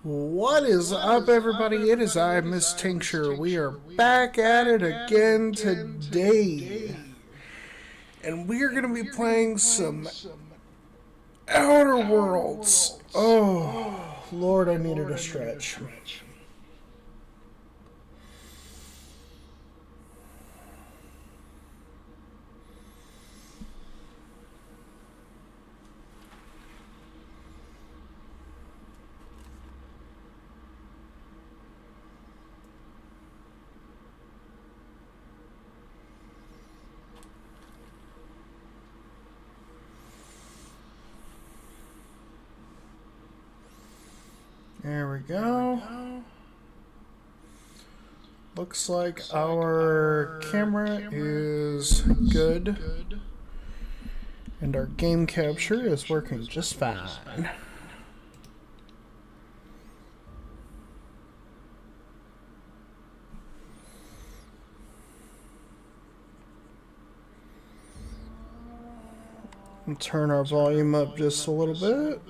What is up, everybody? It is I, Ms.Tincture. We are back at it again today. And we are going to be playing some Outer Worlds. Oh, Lord, I needed a stretch. There we go. Looks like our camera is good. And our game capture is working just fine. And turn our volume up just a little bit.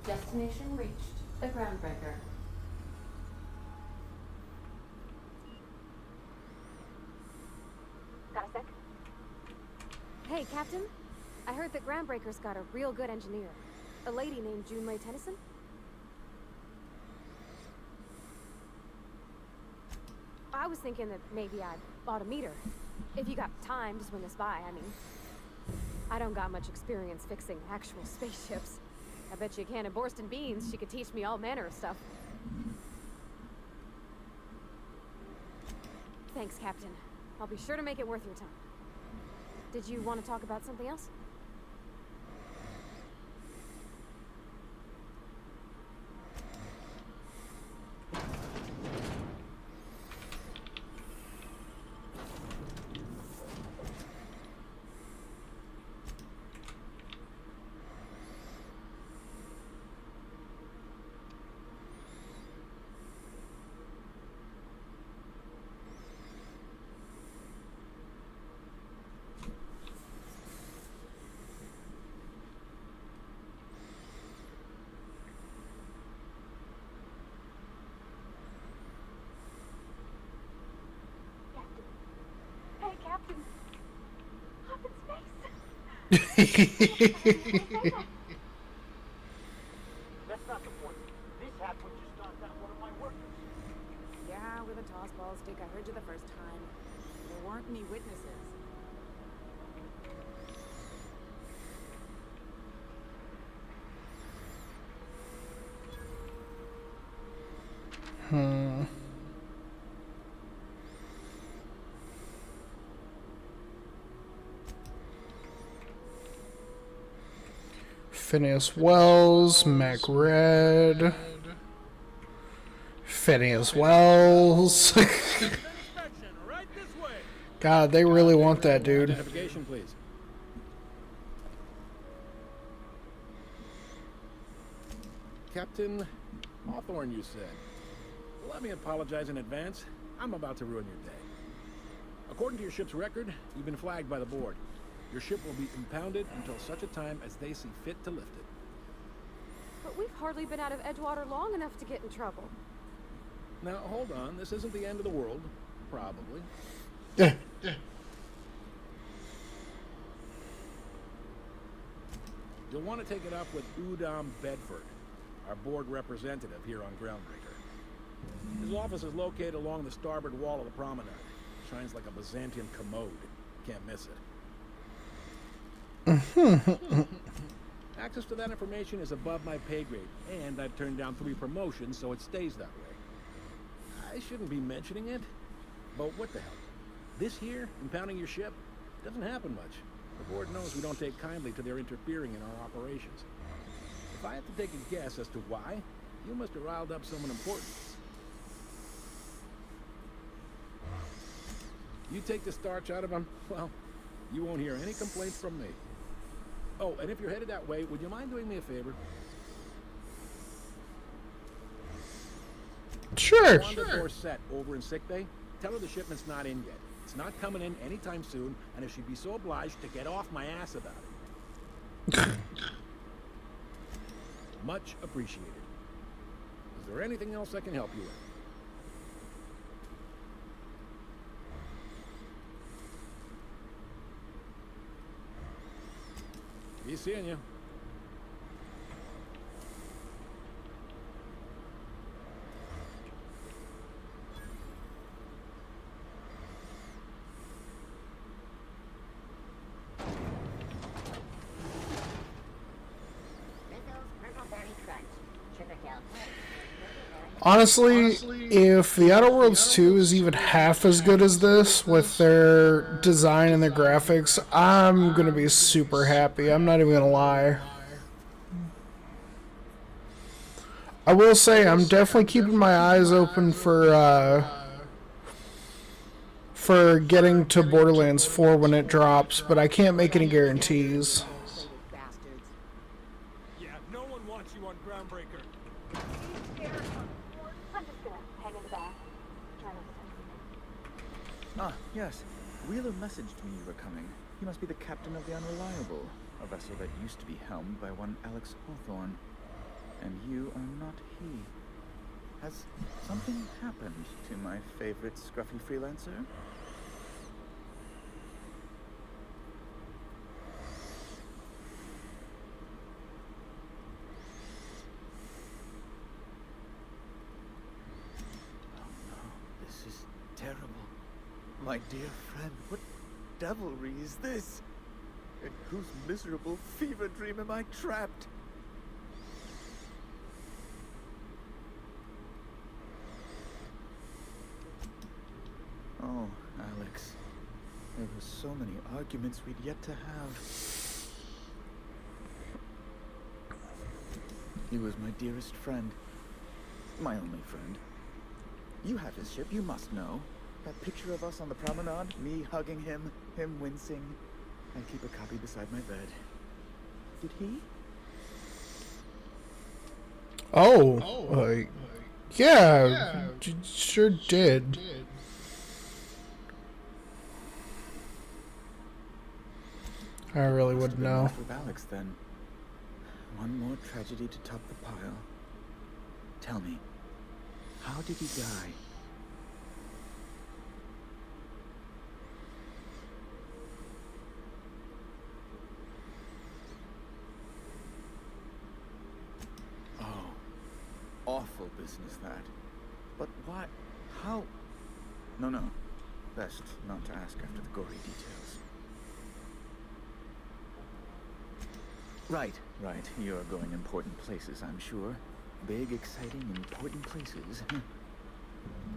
Destination reached. The Groundbreaker. Got a sec? Hey, Captain. I heard that Groundbreaker's got a real good engineer. A lady named Junlei Tennyson? I was thinking that maybe I'd ought to meet her. If you got time to swing us by, I mean. I don't got much experience fixing actual spaceships. I bet you a can of Borston beans she could teach me all manner of stuff. Thanks, Captain. I'll be sure to make it worth your time. Did you want to talk about something else? Hey, Captain. Up in space. That's not the point. This happened just knocked out one of my workers. Yeah, with a toss ball stick. I heard you the first time. There weren't any witnesses. Phineas Wells, Mac Red, Phineas Wells. God, they really want that dude. Identification, please. Captain Hawthorne, you said. Let me apologize in advance. I'm about to ruin your day. According to your ship's record, you've been flagged by the board. Your ship will be impounded until such a time as they see fit to lift it. But we've hardly been out of Edgewater long enough to get in trouble. Now, hold on. This isn't the end of the world. Probably. You'll want to take it up with Udom Bedford, our board representative here on Groundbreaker. His office is located along the starboard wall of the promenade. Shines like a Byzantine commode. Can't miss it. Access to that information is above my pay grade, and I've turned down 3 promotions, so it stays that way. I shouldn't be mentioning it, but what the hell? This here, impounding your ship, doesn't happen much. The board knows we don't take kindly to their interfering in our operations. If I had to take a guess as to why, you must have riled up someone important. You take the starch out of him, well, you won't hear any complaints from me. Oh, and if you're headed that way, would you mind doing me a favor? Sure. Wanda Dorset over in sickbay, tell her the shipment's not in yet. It's not coming in anytime soon, and if she'd be so obliged to get off my ass about it. Much appreciated. Is there anything else I can help you with? Be seeing you. Honestly, if The Outer Worlds 2 is even half as good as this with their design and their graphics, I'm gonna be super happy. I'm not even gonna lie. I will say I'm definitely keeping my eyes open for getting to Borderlands 4 when it drops, but I can't make any guarantees. Bastards. Yeah, no one wants you on Groundbreaker. I'm just gonna hang in the back. Try not to touch Ah, yes. Wheeler messaged me you were coming. He must be the captain of the Unreliable, a vessel that used to be helmed by one Alex Hawthorne. And you are not he. Has something happened to my favorite scruffy freelancer? Oh no, this is terrible. My dear friend, what devilry is this? In whose miserable fever dream am I trapped? Oh, Alex. There were so many arguments we'd yet to have. He was my dearest friend. My only friend. You have his ship, you must know. That picture of us on the promenade, me hugging him, him wincing. I keep a copy beside my bed. Did he? Yeah, sure did. I really wouldn't know. Enough with Alex, then. One more tragedy to top the pile. Tell me, how did he die? Oh, awful business that. But why? How? No. Best not to ask after the gory details. Right. You're going important places, I'm sure. Big, exciting, important places.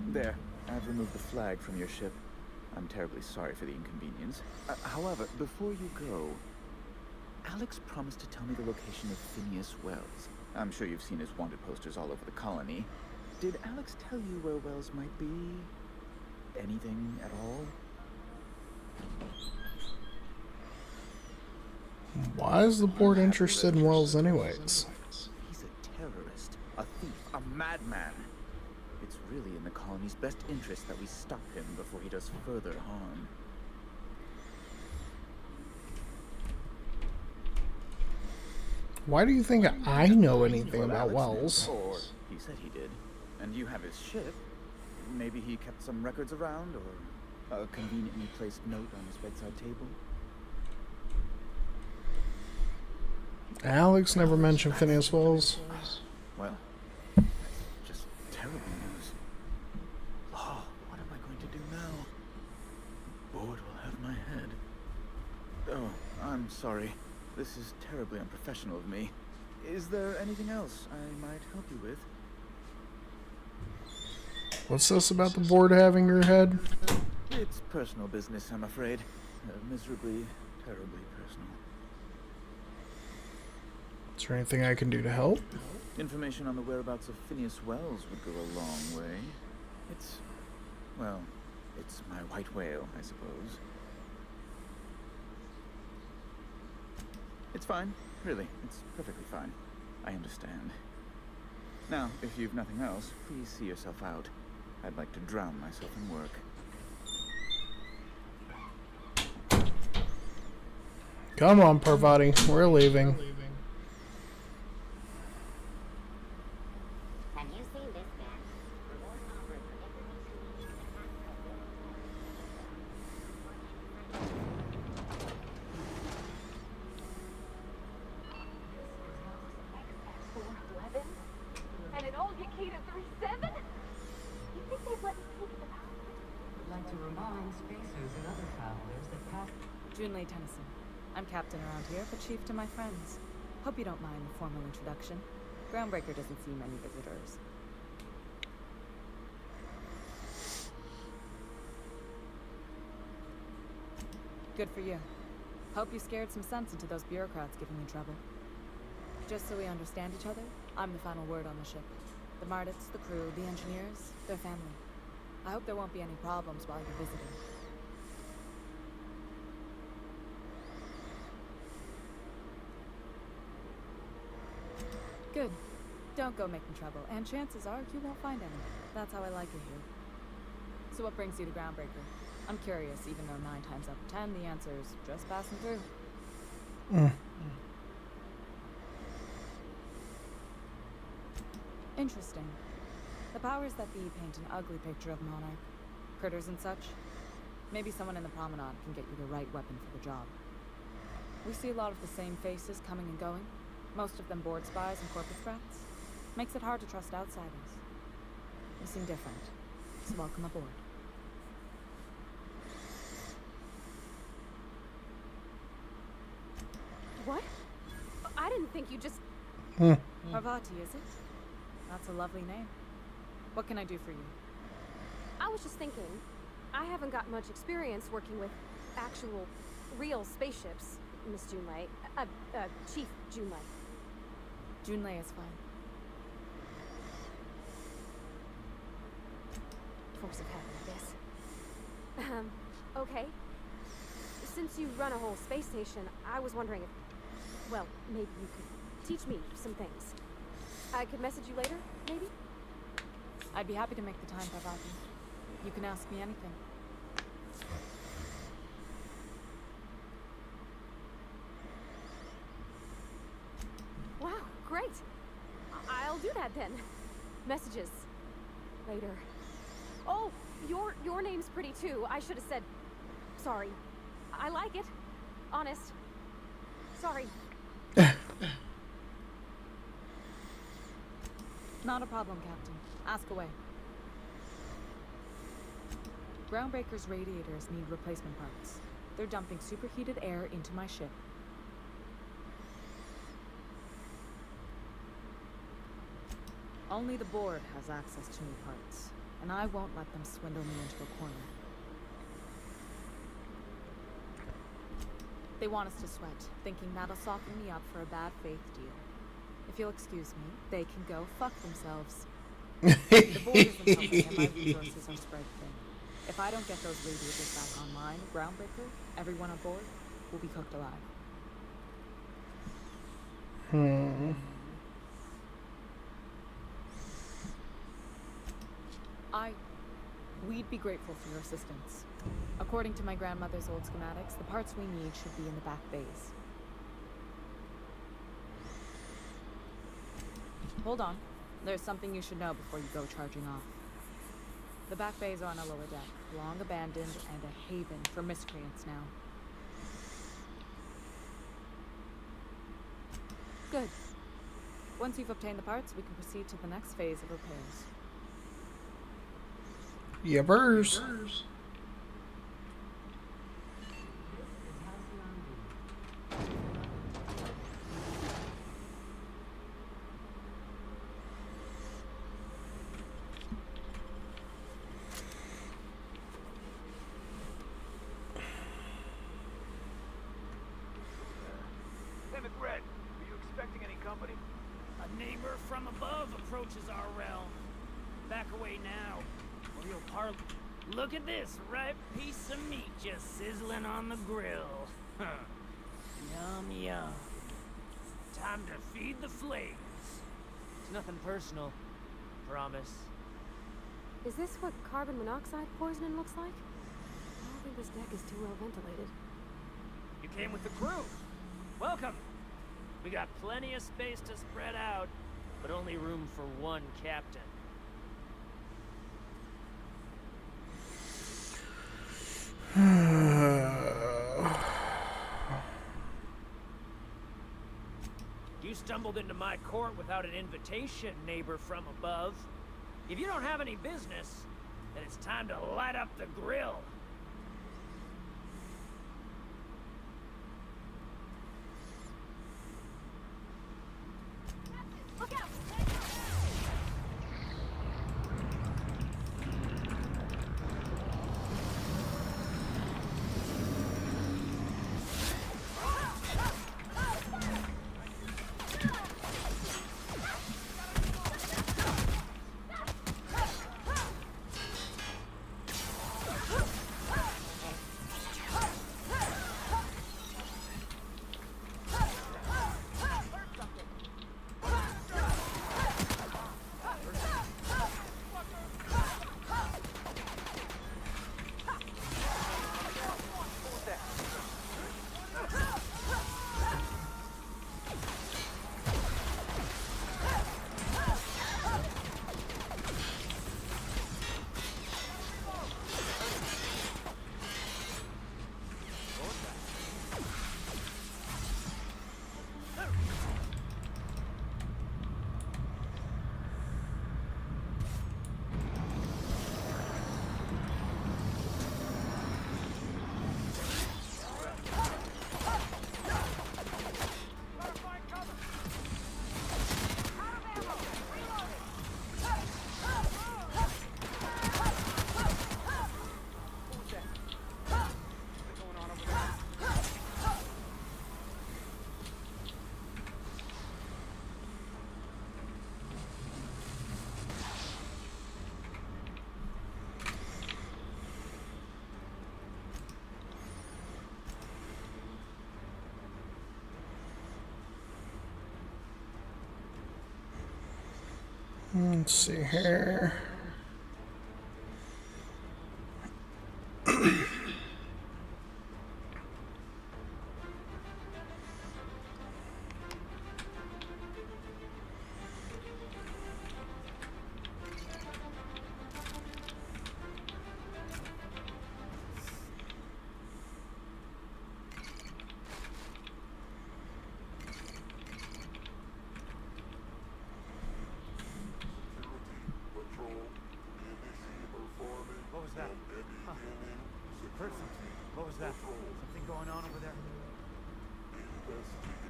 There, I've removed the flag from your ship. I'm terribly sorry for the inconvenience. However, before you go, Alex promised to tell me the location of Phineas Wells. I'm sure you've seen his wanted posters all over the colony. Did Alex tell you where Wells might be? Anything at all? Why is the board interested in Wells anyways? He's a terrorist, a thief, a madman. It's really in the colony's best interest that we stop him before he does further harm. Why do you think I know anything about Wells? Or he said he did. And you have his ship. Maybe he kept some records around, or a conveniently placed note on his bedside table. Alex never mentioned Phineas Wells. Well, that's just terrible news. Oh, what am I going to do now? The board will have my head. Oh, I'm sorry. This is terribly unprofessional of me. Is there anything else I might help you with? What's this about the board having your head? It's personal business, I'm afraid. Miserably, terribly personal. Is there anything I can do to help? Information on the whereabouts of Phineas Wells would go a long way. It's, well, it's my white whale, I suppose. It's fine, really. It's perfectly fine. I understand. Now, if you've nothing else, please see yourself out. I'd like to drown myself in work. Come on, Parvati. We're leaving. Have you seen this man? Reward offered for information needed to pass And an old Yakita 37? You think they've let me take the power? I'd like to remind spacers and other travelers that past... Junlei Tennyson. I'm captain around here, but chief to my friends. Hope you don't mind the formal introduction. Groundbreaker doesn't see many visitors. Good for you. Hope you scared some sense into those bureaucrats giving you trouble. Just so we understand each other, I'm the final word on the ship. The Mardits, the crew, the engineers, their family. I hope there won't be any problems while you're visiting. Good. Don't go making trouble, and chances are you won't find any. That's how I like it here. So what brings you to Groundbreaker? I'm curious, even though 9 times out of 10 the answer is just passing through. Interesting. The powers that be paint an ugly picture of Monarch. Critters and such. Maybe someone in the promenade can get you the right weapon for the job. We see a lot of the same faces coming and going. Most of them board spies and corporate threats. Makes it hard to trust outsiders. You seem different, so welcome aboard. What? I didn't think you just... Parvati, is it? That's a lovely name. What can I do for you? I was just thinking, I haven't got much experience working with actual, real spaceships, Miss Junlei. Chief Junlei. Junlei is fine. Force of habit, I guess. Okay. Since you run a whole space station, I was wondering if, well, maybe you could teach me some things. I could message you later, maybe? I'd be happy to make the time, Parvati. You can ask me anything. Wow, great. I'll do that then. Messages. Later. Oh, your name's pretty too. I should have said sorry. I like it. Honest. Sorry. Not a problem, Captain. Ask away. Groundbreaker's radiators need replacement parts. They're dumping superheated air into my ship. Only the board has access to new parts, and I won't let them swindle me into a corner. They want us to sweat, thinking that'll soften me up for a bad faith deal. If you'll excuse me, they can go fuck themselves. The board isn't helping, and my resources are spread thin. If I don't get those radiators back online, Groundbreaker, everyone aboard, will be cooked alive. We'd be grateful for your assistance. According to my grandmother's old schematics, the parts we need should be in the back bays. Hold on. There's something you should know before you go charging off. The back bays are on a lower deck, long abandoned and a haven for miscreants now. Good. Once you've obtained the parts, we can proceed to the next phase of repairs. Yippers. reaches our realm. Back away now, or you'll parley. Look at this ripe piece of meat just sizzling on the grill. Yum, yum. Time to feed the flames. It's nothing personal, promise. Is this what carbon monoxide poisoning looks like? I don't think this deck is too well ventilated. You came with the crew. Welcome. We got plenty of space to spread out, but only room for one captain. You stumbled into my court without an invitation, neighbor from above. If you don't have any business, then it's time to light up the grill. Look out! Let's see here. What was that? Huh. Heard something. What was that? Something going on over there?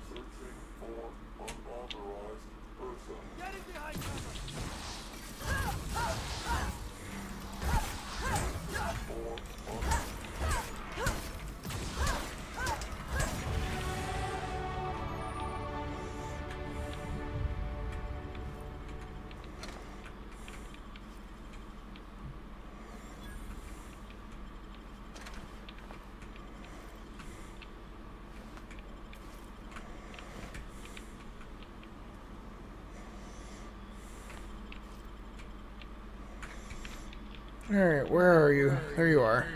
Searching for unauthorized person. Getting behind cover! Alright, where are you? There you are.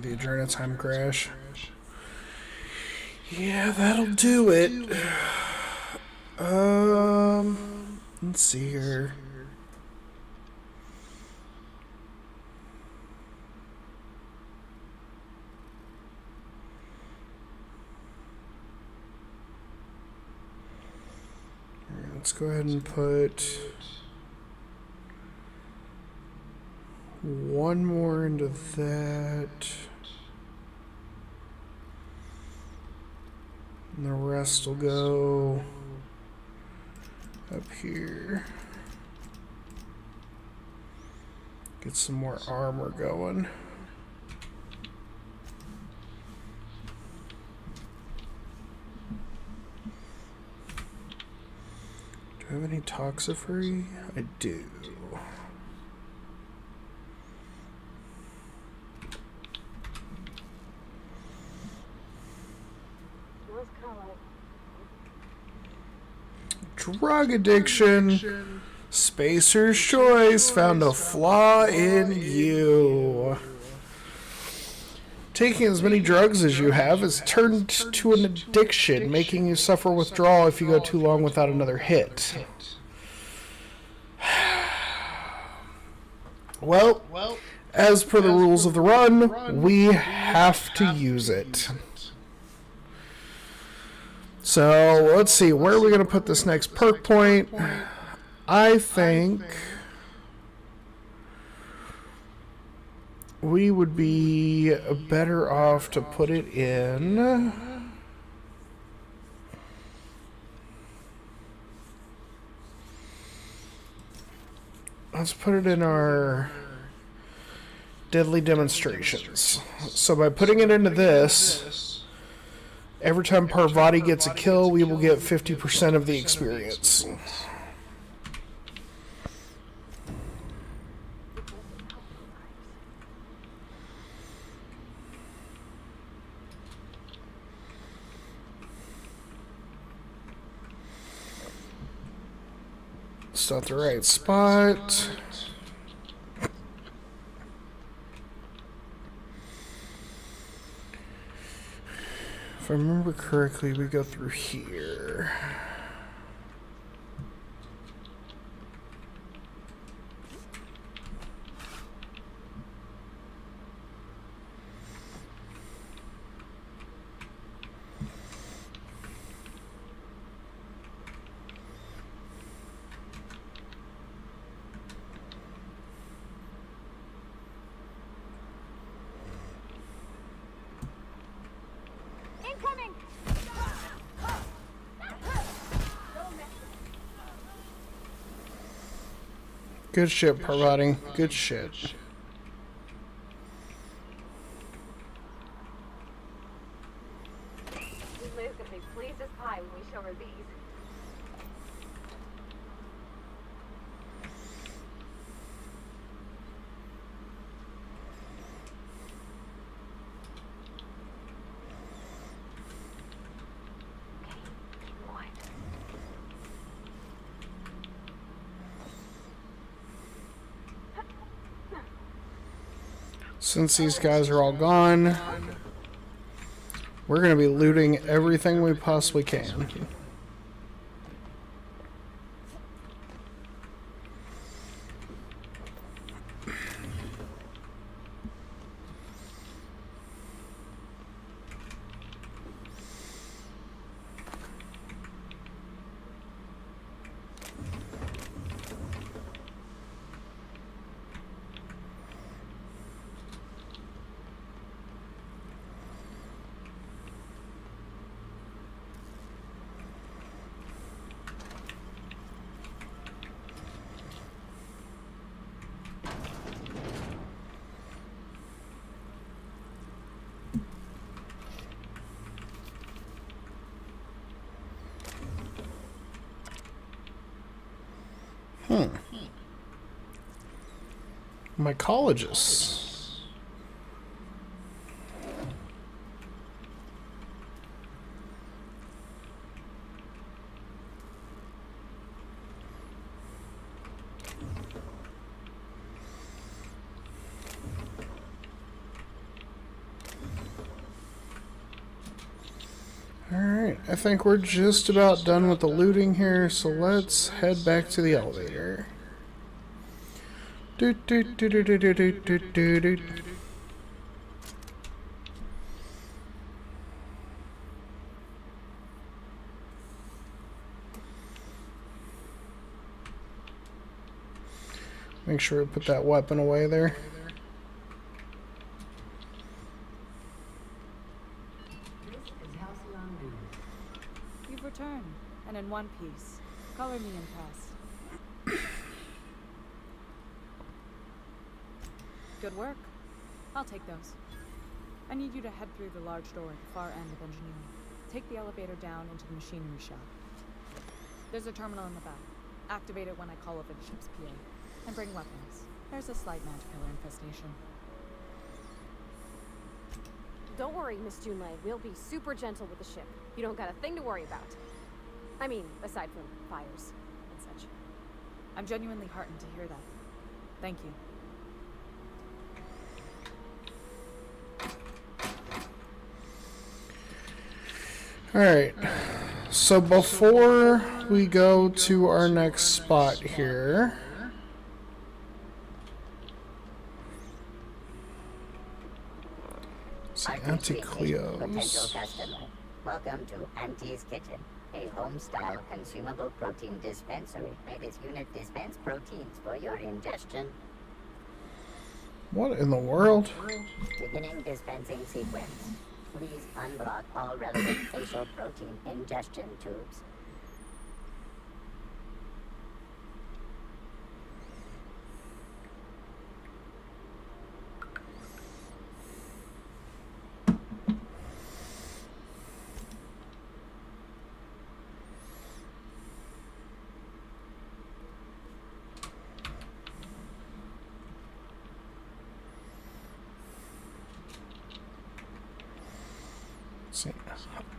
The Adrena time crash. Yeah, that'll do it. Let's see here. Let's go ahead and put one more into that. And the rest will go up here. Get some more armor going. Do I have any toxifree? I do. Drug addiction. Spacer's choice found a flaw in you. Taking as many drugs as you have has turned to an addiction, making you suffer withdrawal if you go too long without another hit. Well, as per the rules of the run, we have to use it. So, let's see, where are we going to put this next perk point? I think we would be better off to put it in. Let's put it in our deadly demonstrations. So by putting it into this, every time Parvati gets a kill, we will get 50% of the experience. It's not the right spot. If I remember correctly, we go through here. Good shit, Parvati. Good shit. Liz gonna be pleased as pie when we show her these. Since these guys are all gone, we're going to be looting everything we possibly can. Mycologists. Alright, I think we're just about done with the looting here, so let's head back to the elevator. Do, do, do, do, do, do, do, do, do, do. Make sure we put that weapon away there. You've returned, and in one piece. Color me impressed. Good work. I'll take those. I need you to head through the large door at the far end of engineering. Take the elevator down into the machinery shop. There's a terminal in the back. Activate it when I call over the ship's PA. And bring weapons. There's a slight manticore infestation. Don't worry, Miss Junlei. We'll be super gentle with the ship. You don't got a thing to worry about. I mean, aside from fires and such. I'm genuinely heartened to hear that. Thank you. Alright, so before we go to our next spot here, it's Auntie Cleo's. Potential customer. Welcome to Auntie's Kitchen, a home-style consumable protein dispensary. May this unit dispense proteins for your ingestion. What in the world? Beginning dispensing sequence. Please unblock all relevant facial protein ingestion tubes.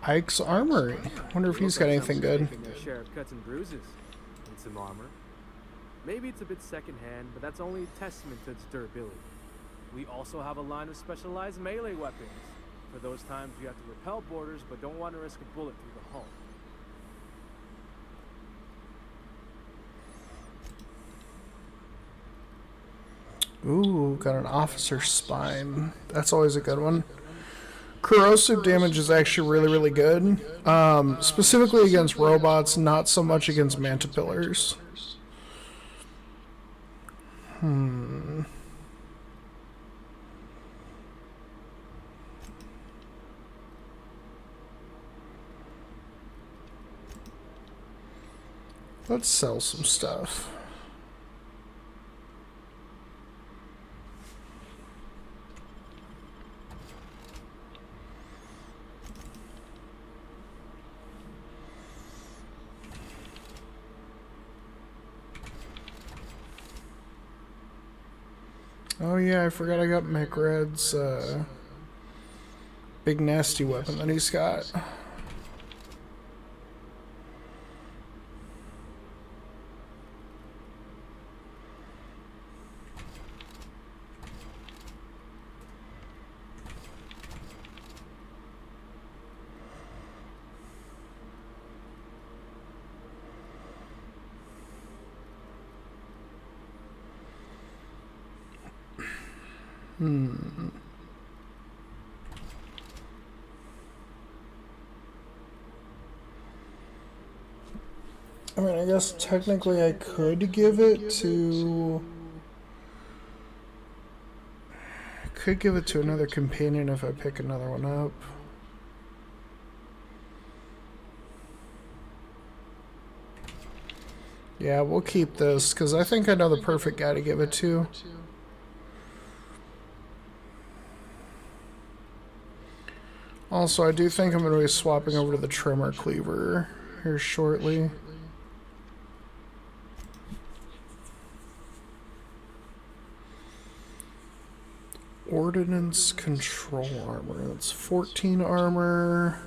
Ike's Armory. Wonder if he's got anything good. Their share of cuts and bruises. And some armor. Maybe it's a bit secondhand, but that's only a testament to its durability. We also have a line of specialized melee weapons. For those times you have to repel boarders, but don't want to risk a bullet through the hull. Ooh, got an officer's spine. That's always a good one. Corrosive damage is actually really good. Specifically against robots, not so much against mantipillars. Let's sell some stuff. Oh yeah, I forgot I got McRed's big nasty weapon that he's got. I mean, I guess technically I could give it to... another companion if I pick another one up. Yeah, we'll keep this, because I think I know the perfect guy to give it to. Also, I do think I'm going to be swapping over to the trimmer cleaver here shortly. Ordnance control armor. That's 14 armor.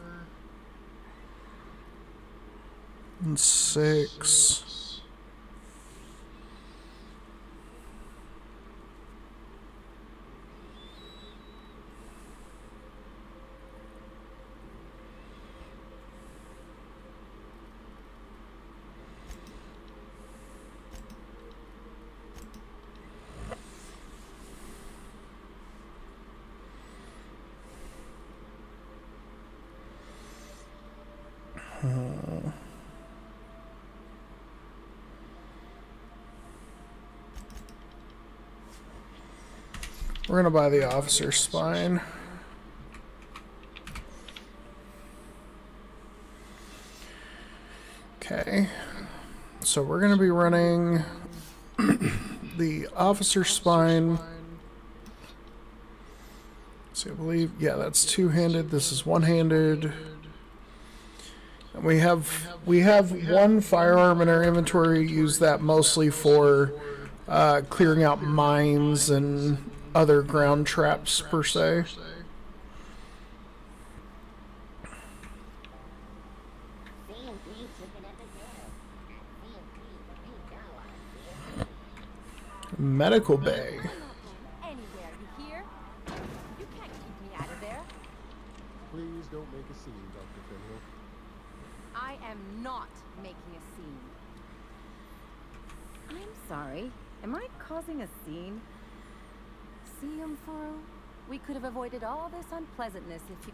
And 6. We're gonna buy the officer's spine. Okay, so we're gonna be running the officer's spine So I believe, yeah, that's two-handed. This is one-handed. And we have one firearm in our inventory. We use that mostly for clearing out mines and other ground traps per se. Medical bay. Anywhere, you hear? You can't keep me out of there. Please don't make a scene, Dr. Finhill. I am not making a scene. I'm sorry. Am I causing a scene? See, Umfuru? We could have avoided all this unpleasantness if you...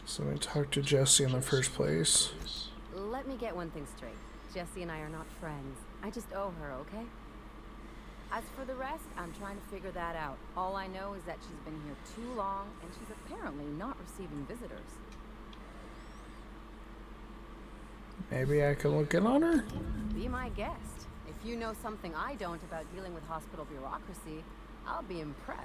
So we talked to Jesse in the first place. Let me get one thing straight. Jessie and I are not friends. I just owe her, okay? As for the rest, I'm trying to figure that out. All I know is that she's been here too long, and she's apparently not receiving visitors. Maybe I can look in on her? Be my guest. If you know something I don't about dealing with hospital bureaucracy, I'll be impressed.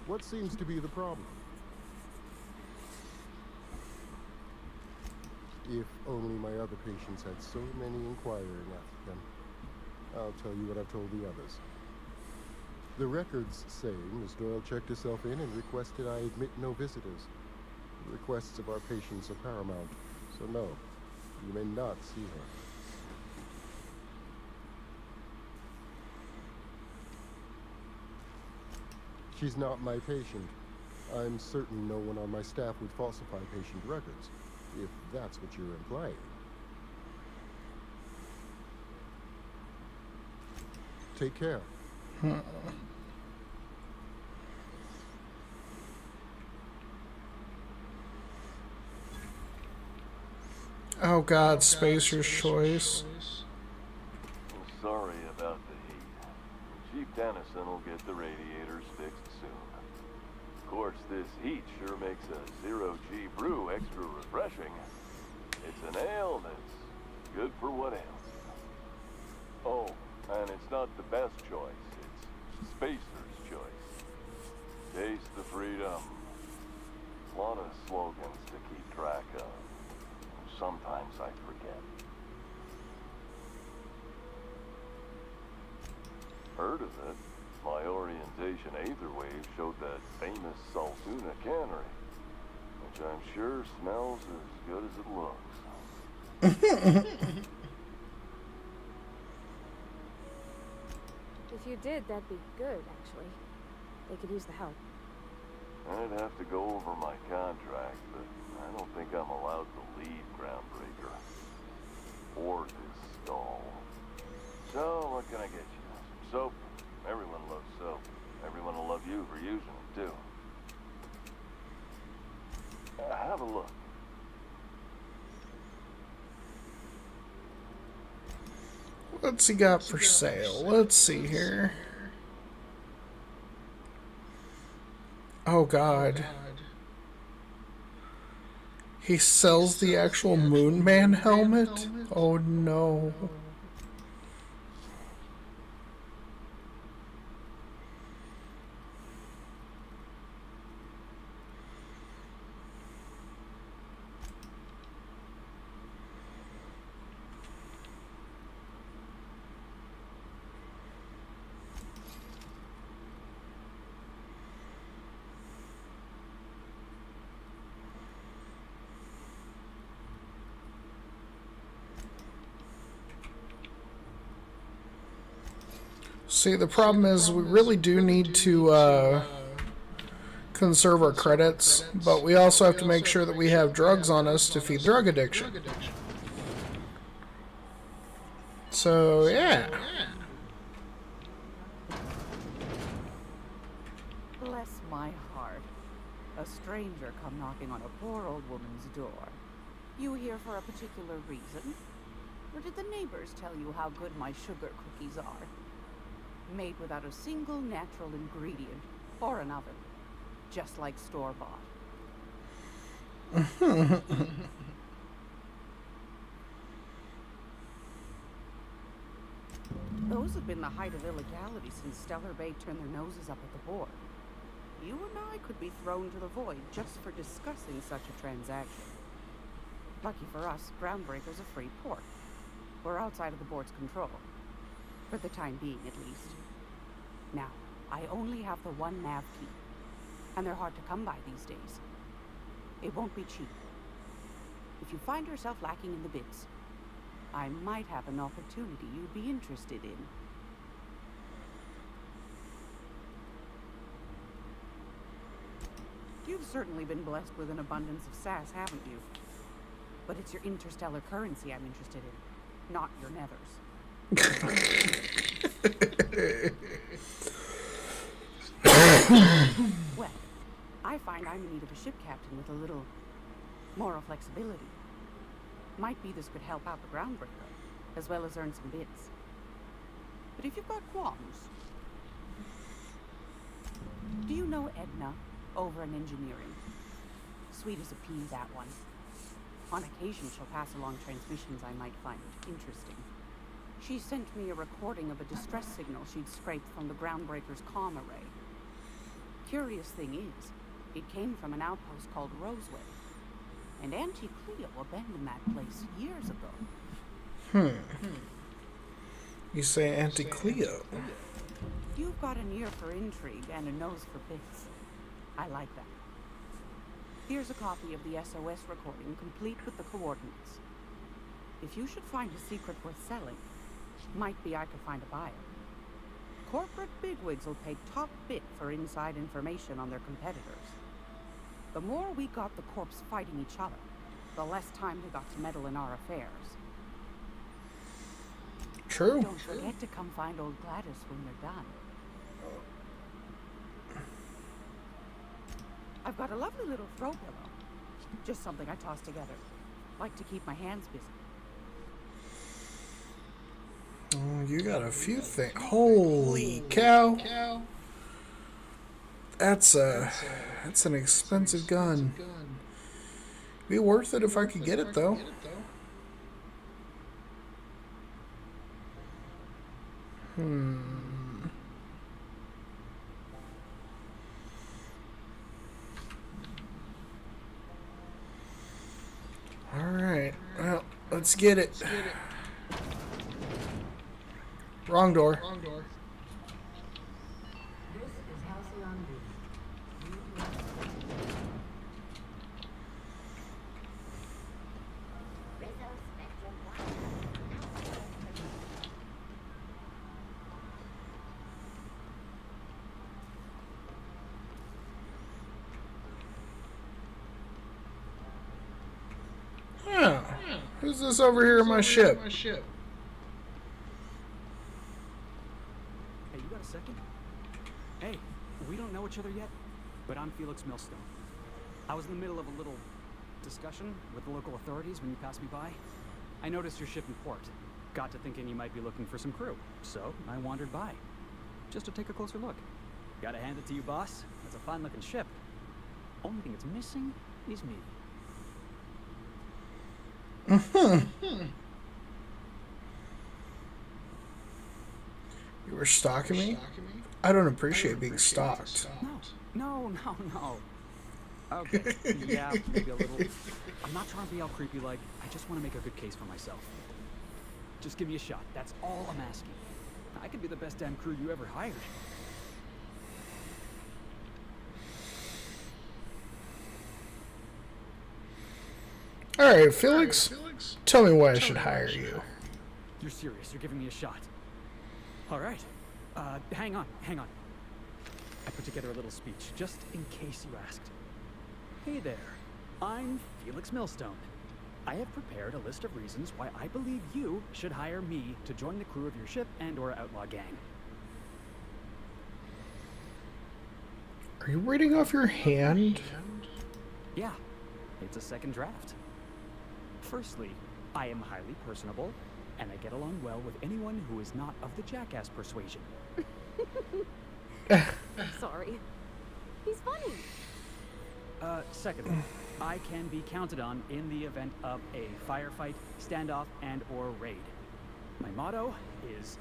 What seems to be the problem? If only my other patients had so many inquiring after them. I'll tell you what I've told the others. The records say Miss Doyle checked herself in and requested I admit no visitors. The requests of our patients are paramount, so no, you may not see her. She's not my patient. I'm certain no one on my staff would falsify patient records, if that's what you're implying. Take care. Oh god, Spacer's choice. I'm sorry about the heat. Chief Dennison will get the radiators fixed soon. Of course, this heat sure makes a zero-G brew extra refreshing. It's an ale that's good for what ails you. Oh, and it's not the best choice. It's Spacer's choice. Taste the freedom. A lot of slogans to keep track of. Sometimes I forget. Heard of it? My orientation Aetherwave showed that famous Saltuna cannery, which I'm sure smells as good as it looks. If you did, that'd be good, actually. They could use the help. I'd have to go over my contract, but I don't think I'm allowed to leave Groundbreaker. Or this stall. So, what can I get you? Some soap? Everyone loves soap. Everyone will love you for using it, too. Have a look. What's he got for sale? Let's see here. Oh god. He sells the actual Moon Man helmet? Oh no. See, the problem is we really do need to conserve our credits, but we also have to make sure that we have drugs on us to feed drug addiction. So, yeah. Bless my heart. A stranger come knocking on a poor old woman's door. You here for a particular reason? Or did the neighbors tell you how good my sugar cookies are? Made without a single natural ingredient or an oven. Just like store-bought. Those have been the height of illegality since Stellar Bay turned their noses up at the board. You and I could be thrown to the void just for discussing such a transaction. Lucky for us, Groundbreaker's a free port. We're outside of the board's control. For the time being, at least. Now, I only have the one nav key. And they're hard to come by these days. It won't be cheap. If you find yourself lacking in the bits, I might have an opportunity you'd be interested in. You've certainly been blessed with an abundance of sass, haven't you? But it's your interstellar currency I'm interested in, not your nethers. Well, I find I'm in need of a ship captain with a little moral flexibility. Might be this could help out the Groundbreaker, as well as earn some bits. But if you've got qualms... Do you know Edna, over in engineering? Sweet as a pea, that one. On occasion, she'll pass along transmissions I might find interesting. She sent me a recording of a distress signal she'd scraped from the Groundbreaker's comm array. Curious thing is, it came from an outpost called Roseway. And Auntie Cleo abandoned that place years ago. You say Auntie Cleo? You've got an ear for intrigue and a nose for bits. I like that. Here's a copy of the SOS recording, complete with the coordinates. If you should find a secret worth selling, might be I could find a buyer. Corporate bigwigs will pay top bit for inside information on their competitors. The more we got the corps fighting each other, the less time they got to meddle in our affairs. True. Don't forget to come find old Gladys when you're done. I've got a lovely little throw pillow. Just something I toss together. Like to keep my hands busy. Oh, you got a few things. Holy cow. That's an expensive gun. Be worth it if I could get it though. Alright, well, let's get it. Wrong door. Who's this over here in my ship? Hey, you got a second? Hey, we don't know each other yet, but I'm Felix Millstone. I was in the middle of a little discussion with the local authorities when you passed me by. I noticed your ship in port. Got to thinking you might be looking for some crew, so I wandered by, just to take a closer look. Gotta hand it to you, boss. That's a fine-looking ship. Only thing it's missing is me. You were stalking me? I don't appreciate being stalked. No. Okay, yeah, maybe a little. I'm not trying to be all creepy like, I just want to make a good case for myself. Just give me a shot, that's all I'm asking. I could be the best damn crew you ever hired. Alright, Felix, tell me why I should hire you. You're serious, you're giving me a shot. Alright, hang on. I put together a little speech, just in case you asked. Hey there, I'm Felix Millstone. I have prepared a list of reasons why I believe you should hire me to join the crew of your ship and/or outlaw gang. Are you reading off your hand? Yeah, it's a second draft. Firstly, I am highly personable, and I get along well with anyone who is not of the jackass persuasion. Sorry. He's funny. Secondly, I can be counted on in the event of a firefight, standoff, and/or raid. My motto is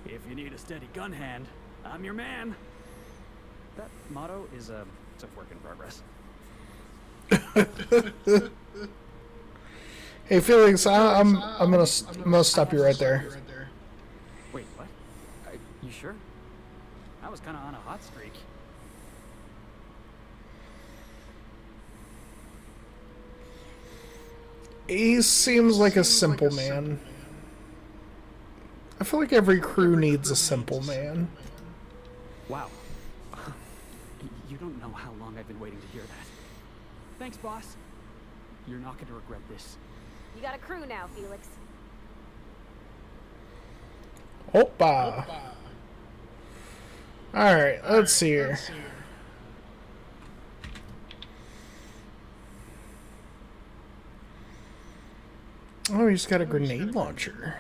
If you need a steady gun hand, I'm your man. That motto is it's a work in progress. Hey Felix, I'm gonna stop you right there. Wait, what? You sure? I was kind of on a hot streak. He seems like a simple man. I feel like every crew needs a simple man. Wow. You don't know how long I've been waiting to hear that. Thanks, boss. You're not going to regret this. You got a crew now, Felix. Opa. Alright, let's see here. Oh, he's got a grenade launcher.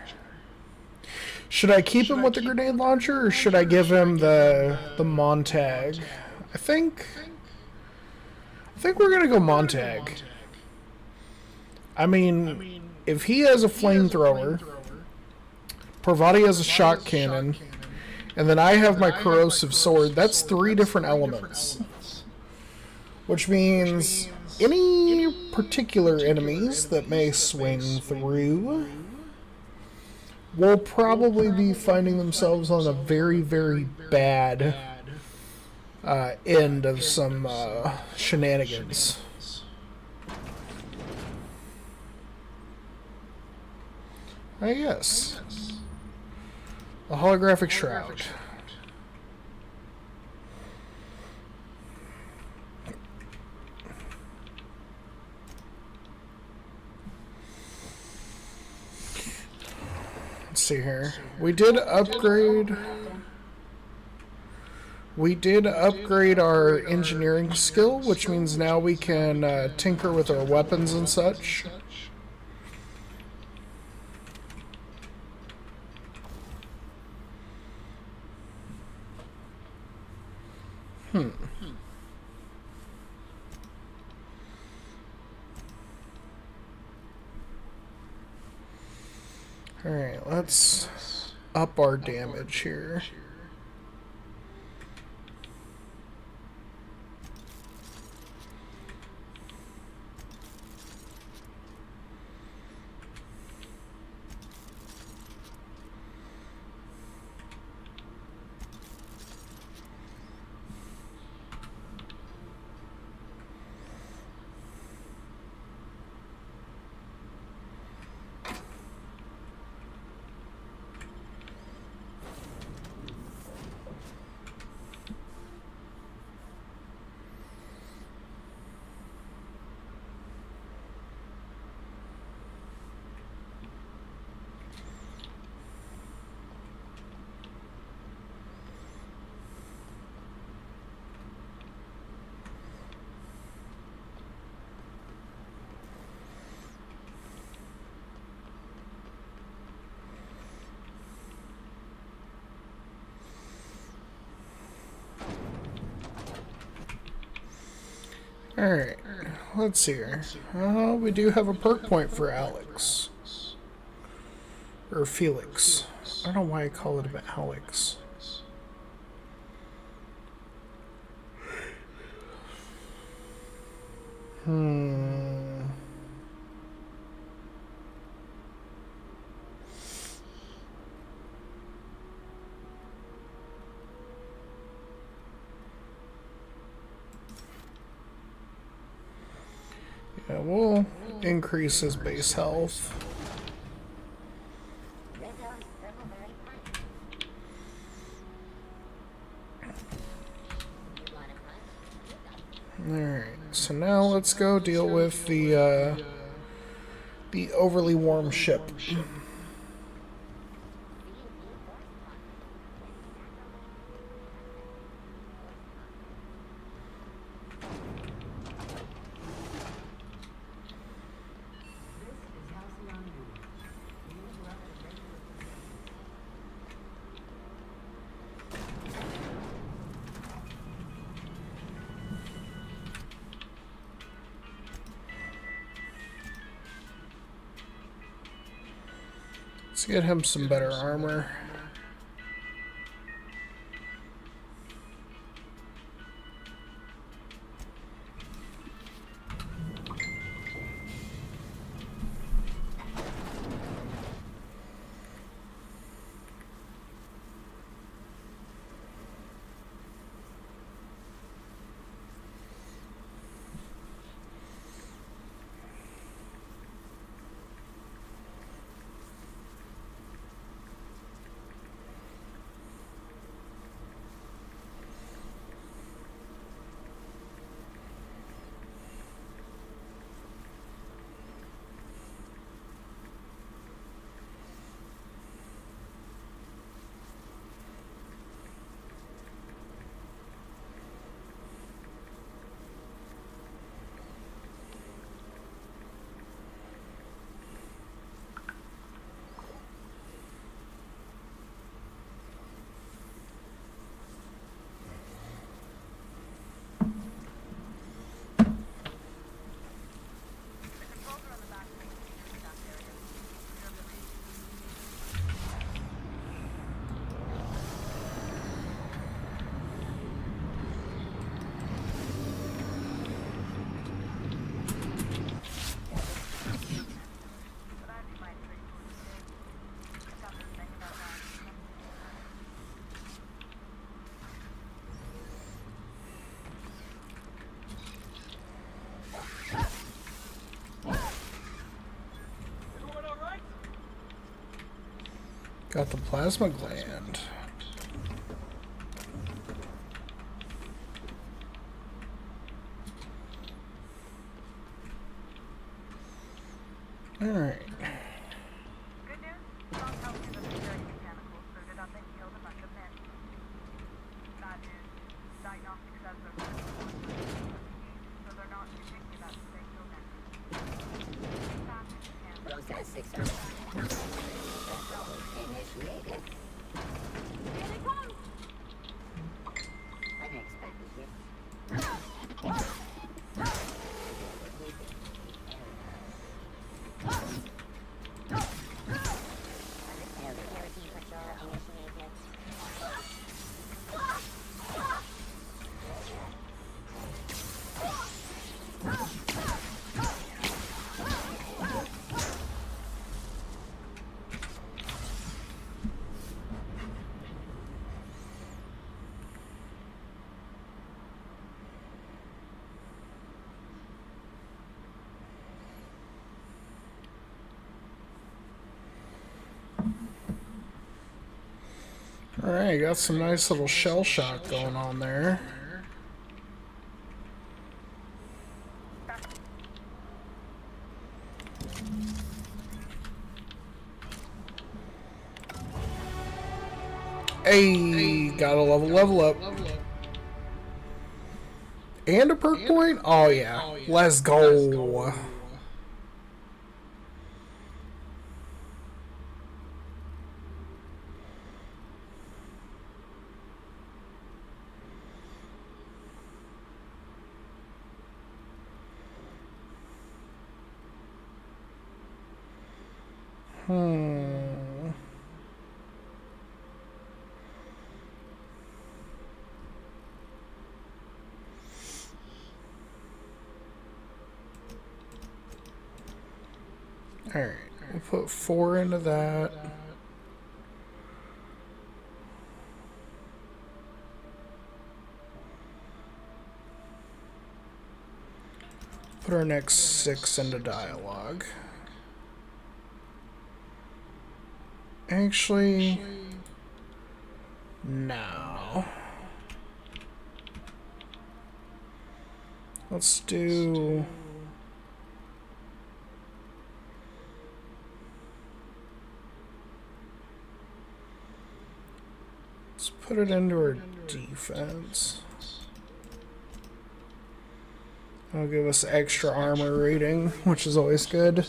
Should I keep him with the grenade launcher, or should I give him the Montag? I think we're gonna go Montag. I mean, if he has a flamethrower, Parvati has a shock cannon, and then I have my corrosive sword, that's 3 different elements. Which means any particular enemies that may swing through will probably be finding themselves on a very, very bad end of some shenanigans. Yes. A holographic shroud. Let's see here. We did upgrade our engineering skill, which means now we can tinker with our weapons and such. Alright, let's up our damage here. Alright, let's see here. We do have a perk point for Alex. Or Felix. I don't know why I call it Alex. Yeah, we'll increase his base health. Alright, so now let's go deal with the overly warm ship. Let's get him some better armor. Got the plasma gland. All right. Good news? Tom tells you that the security mechanicals suited up and killed a bunch of men. Bad news. Diagnostic says they're so they're not too picky about who they kill next. Fast as you can. Process 600. Initiated. Here they come! Unexpected hit. Alright, got some nice little shell shock going on there. Hey, got a level up. And a perk point? Oh yeah, let's go. Alright, we'll put 4 into that. Put our next 6 into dialogue. Actually, no. Let's do... Let's put it into our defense. That'll give us extra armor rating, which is always good.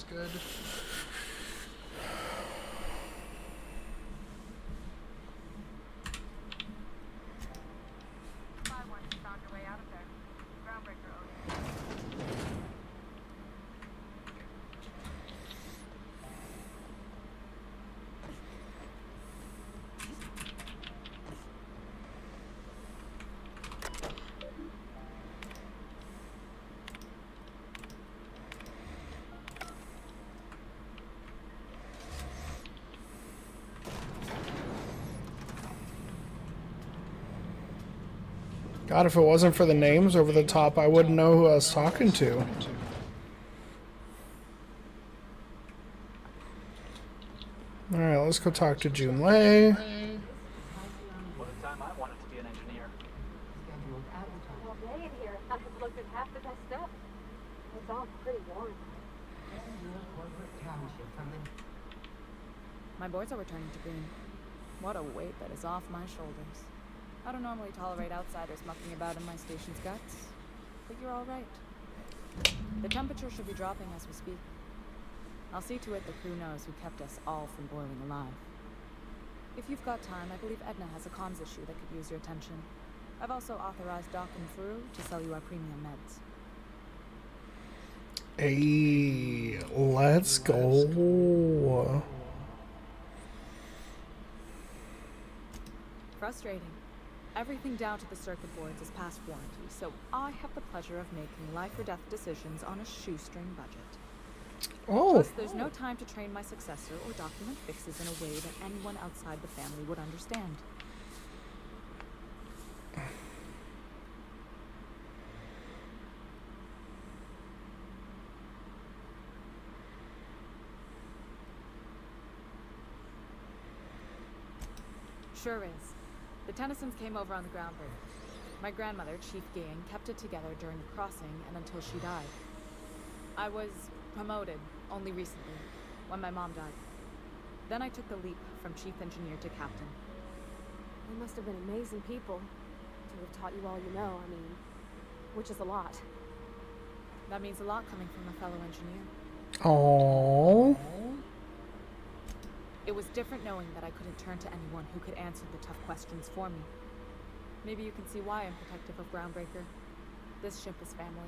God, if it wasn't for the names over the top, I wouldn't know who I was talking to. Alright, let's go talk to June Lei. What a time I wanted to be an engineer. All day in here. I've looked at half the best stuff. It's all pretty warm. My boards are returning to green. What a weight that is off my shoulders. I don't normally tolerate outsiders mucking about in my station's guts, but you're all right. The temperature should be dropping as we speak. I'll see to it the crew knows who kept us all from boiling alive. If you've got time, I believe Edna has a comms issue that could use your attention. I've also authorized Doc and Furu to sell you our premium meds. Hey, let's go. Frustrating. Everything down to the circuit boards is past warranty, so I have the pleasure of making life or death decisions on a shoestring budget. Oh. Plus, there's no time to train my successor or document fixes in a way that anyone outside the family would understand. Sure is. The Tennysons came over on the groundbreaker. My grandmother, Chief Gang, kept it together during the crossing and until she died. I was promoted only recently, when my mom died. Then I took the leap from chief engineer to captain. They must have been amazing people to have taught you all you know, I mean, which is a lot. That means a lot coming from a fellow engineer. Aww. It was different knowing that I couldn't turn to anyone who could answer the tough questions for me. Maybe you can see why I'm protective of Groundbreaker. This ship is family.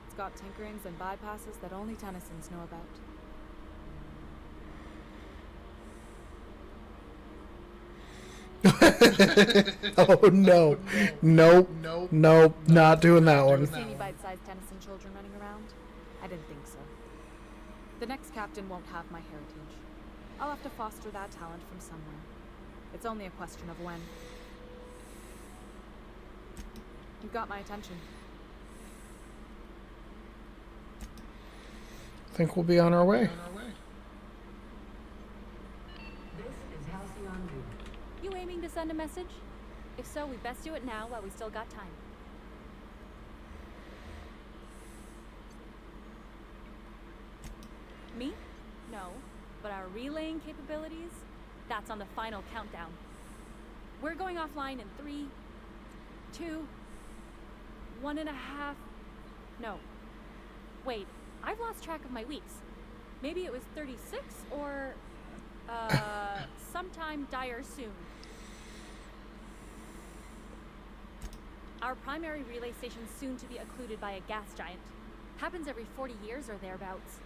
It's got tinkerings and bypasses that only Tennysons know about. Oh no. Nope. Nope. Not doing that one. See any bite-sized Tennyson children running around? I didn't think so. The next captain won't have my heritage. I'll have to foster that talent from somewhere. It's only a question of when. You've got my attention. I think we'll be on our way. This is Halcyon View. You aiming to send a message? If so, we best do it now while we still got time. Me? No. But our relaying capabilities? That's on the final countdown. We're going offline in 3, 2, 1.5... No. Wait, I've lost track of my weeks. Maybe it was 36 or... sometime dire soon. Our primary relay station's soon to be occluded by a gas giant. Happens every 40 years or thereabouts.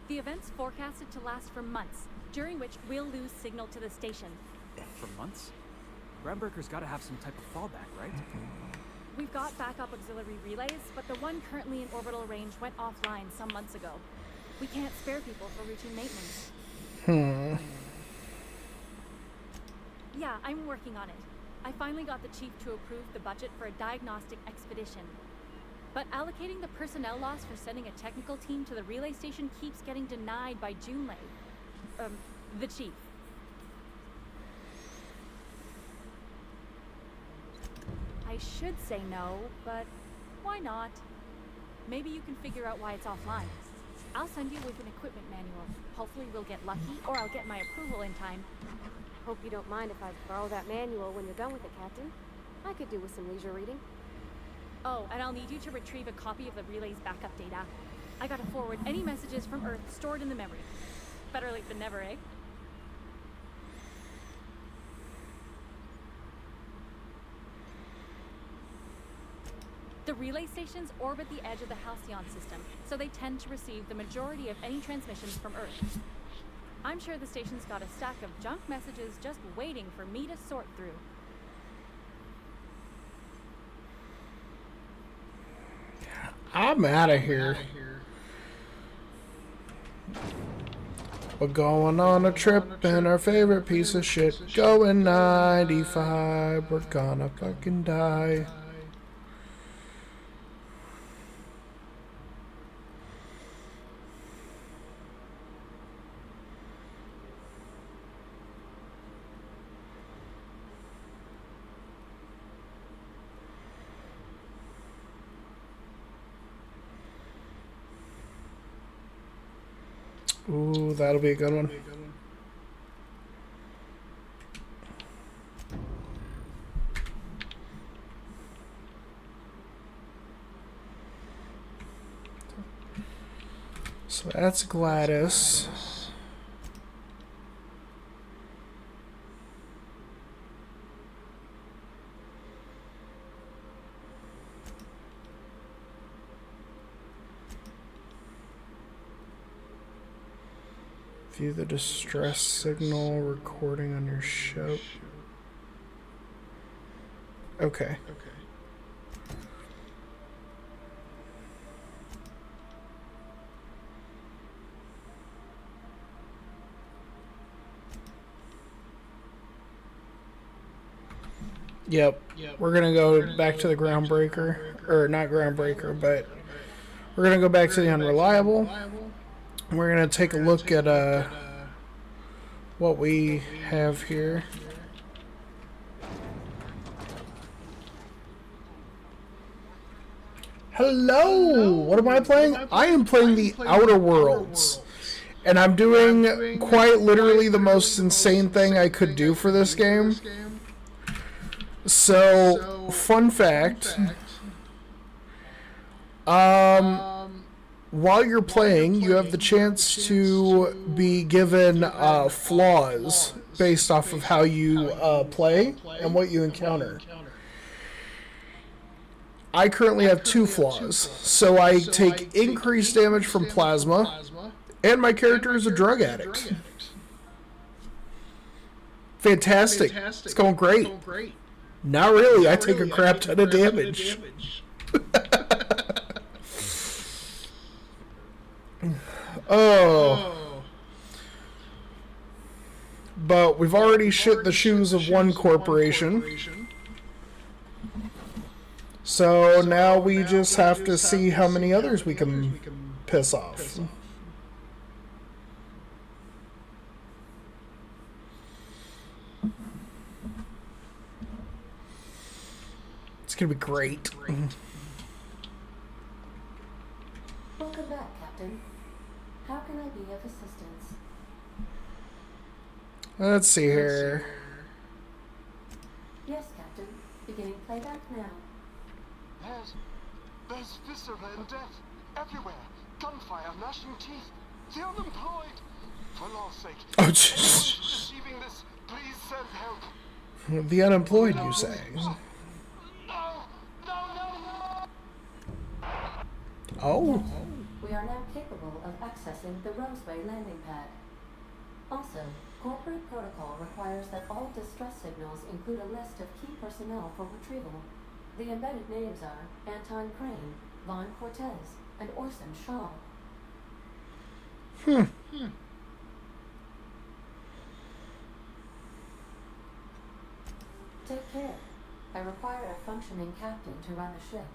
The event's forecasted to last for months, during which we'll lose signal to the station. For months? Groundbreaker's gotta have some type of fallback, right? We've got backup auxiliary relays, but the one currently in orbital range went offline some months ago. We can't spare people for routine maintenance. Yeah, I'm working on it. I finally got the chief to approve the budget for a diagnostic expedition. But allocating the personnel loss for sending a technical team to the relay station keeps getting denied by Junlei. The chief. I should say no, but why not? Maybe you can figure out why it's offline. I'll send you with an equipment manual. Hopefully we'll get lucky, or I'll get my approval in time. Hope you don't mind if I borrow that manual when you're done with it, Captain. I could do with some leisure reading. Oh, and I'll need you to retrieve a copy of the relay's backup data. I gotta forward any messages from Earth stored in the memory. Better late than never, eh? The relay stations orbit the edge of the Halcyon system, so they tend to receive the majority of any transmissions from Earth. I'm sure the station's got a stack of junk messages just waiting for me to sort through. I'm out of here. We're going on a trip in our favorite piece of shit. Going 95. We're gonna fucking die. Ooh, that'll be a good one. So that's Gladys. View the distress signal recording on your ship. Okay. Yep. We're gonna go back to the groundbreaker, or not groundbreaker, but we're gonna go back to the unreliable. We're going to take a look at what we have here. Hello! What am I playing? I am playing the Outer Worlds. And I'm doing quite literally the most insane thing I could do for this game. So, fun fact. While you're playing, you have the chance to be given flaws based off of how you play and what you encounter. I currently have 2 flaws, so I take increased damage from plasma, and my character is a drug addict. Fantastic. It's going great. Not really, I take a crap ton of damage. Oh. But we've already shit the shoes of one corporation. So now we just have to see how many others we can piss off. It's gonna be great. Welcome back, Captain. How can I be of assistance? Let's see here. Yes, Captain. Beginning playback now. There's viscera and death everywhere. Gunfire, gnashing teeth. The unemployed. For law's sake. Oh, jeez. Receiving this, please send help. The unemployed, you say? Oh. We are now capable of accessing the Roseway landing pad. Also, corporate protocol requires that all distress signals include a list of key personnel for retrieval. The embedded names are Anton Crane, Vaughn Cortez, and Orson Shaw. Take care. I require a functioning captain to run the ship.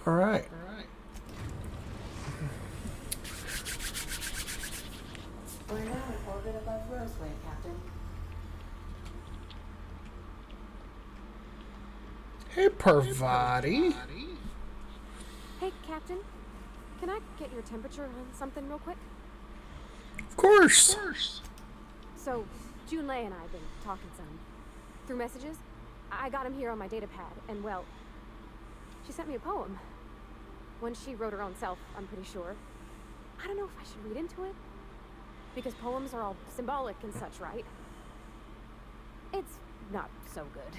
All right. We're now in orbit above Roseway, Captain. Hey, Parvati. Hey, Captain. Can I get your temperature on something real quick? Of course. So, June Lei and I have been talking some. Through messages, I got him here on my data pad, and well, she sent me a poem. One she wrote her own self, I'm pretty sure. I don't know if I should read into it, because poems are all symbolic and such, right? It's not so good.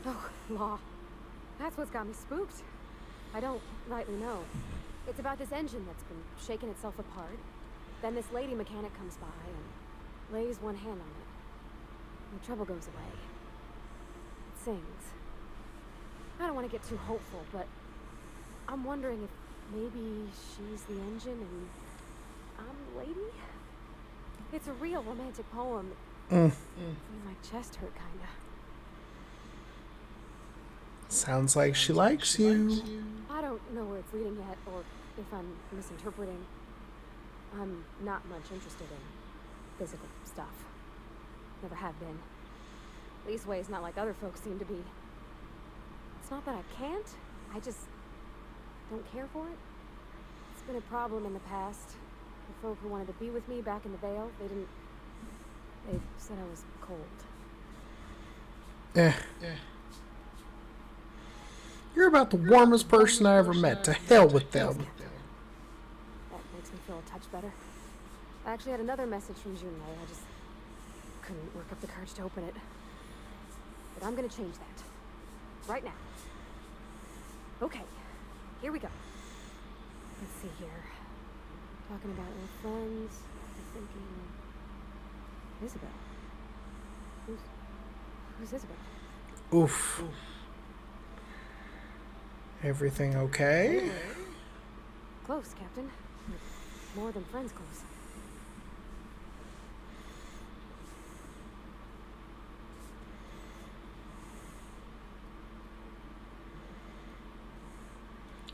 Oh, law. That's what's got me spooked. I don't rightly know. It's about this engine that's been shaking itself apart. Then this lady mechanic comes by and lays one hand on it. And the trouble goes away. It sings. I don't want to get too hopeful, but I'm wondering if maybe she's the engine and I'm the lady? It's a real romantic poem. Made my chest hurt, kinda. Sounds like she likes you. I don't know where it's leading yet, or if I'm misinterpreting. I'm not much interested in physical stuff. Never have been. Leastways, not like other folks seem to be. It's not that I can't, I just don't care for it. It's been a problem in the past. The folk who wanted to be with me back in the Vale, they said I was cold. You're about the warmest person I ever met. To hell with them. That makes me feel a touch better. I actually had another message from Junlei. I just couldn't work up the courage to open it. But I'm gonna change that. Right now. Okay, here we go. Let's see here. Talking about old friends. I'm thinking... Isabel. Who's Isabel? Oof. Everything okay? Close, Captain. More than friends close.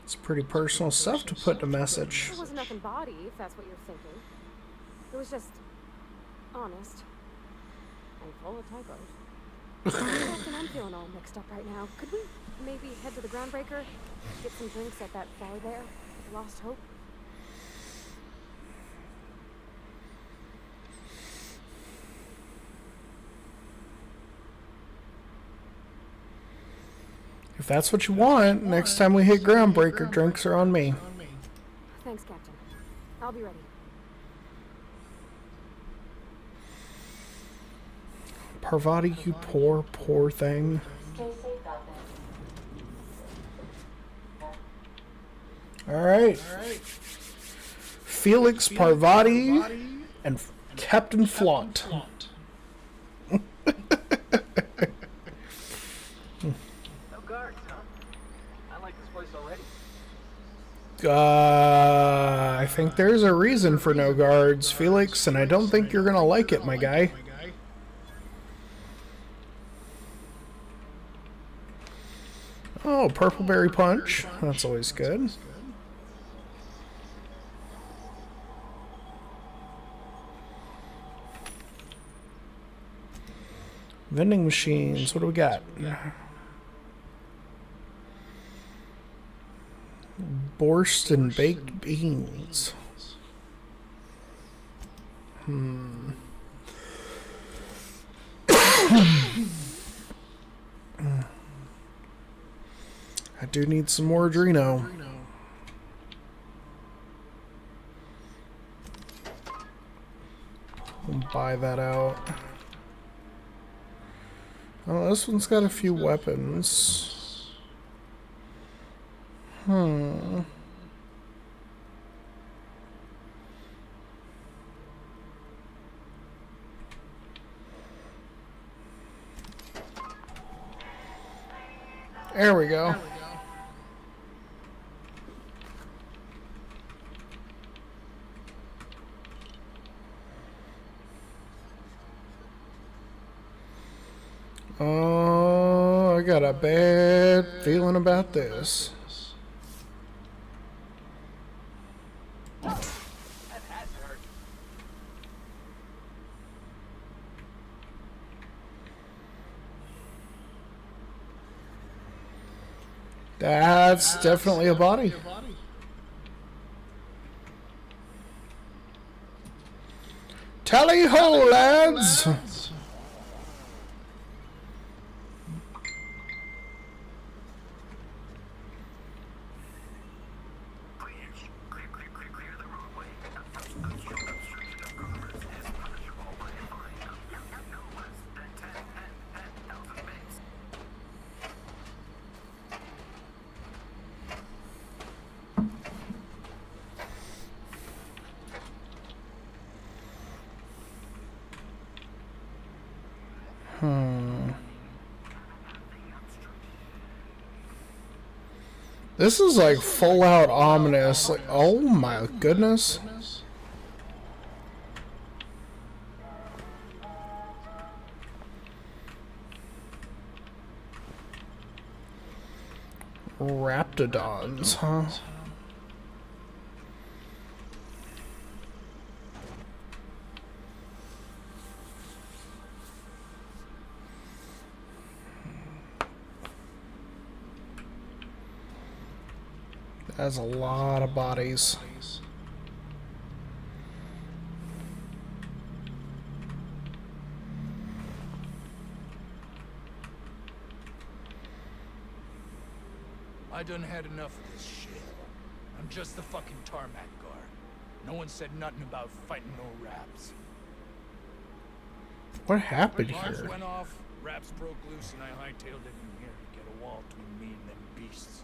It's pretty personal stuff to put in a message. There wasn't nothing body, if that's what you're thinking. It was just honest and full of typos. Captain, I'm feeling all mixed up right now. Could we maybe head to the Groundbreaker? Get some drinks at that bar there? Lost Hope? If that's what you want, next time we hit Groundbreaker, drinks are on me. Thanks, Captain. I'll be ready. Parvati, you poor, poor thing. Alright. Felix, Parvati, and Captain Flawed. I think there's a reason for no guards, Felix, and I don't think you're gonna like it, my guy. Oh, Purple Berry Punch. That's always good. Vending machines. What do we got? Borscht and baked beans. I do need some more Adreno. We'll buy that out. Oh, this one's got a few weapons. There we go. Oh, I got a bad feeling about this. That's definitely a body. Tally ho, lads! This is like full out ominous. Like, oh my goodness. Raptidons, huh? That's a lot of bodies. I done had enough of this shit. I'm just the fucking tarmac guard. No one said nothing about fighting no raps. What happened Alarms here? went off, raps broke loose, and I hightailed it in here to get a wall between me and them beasts.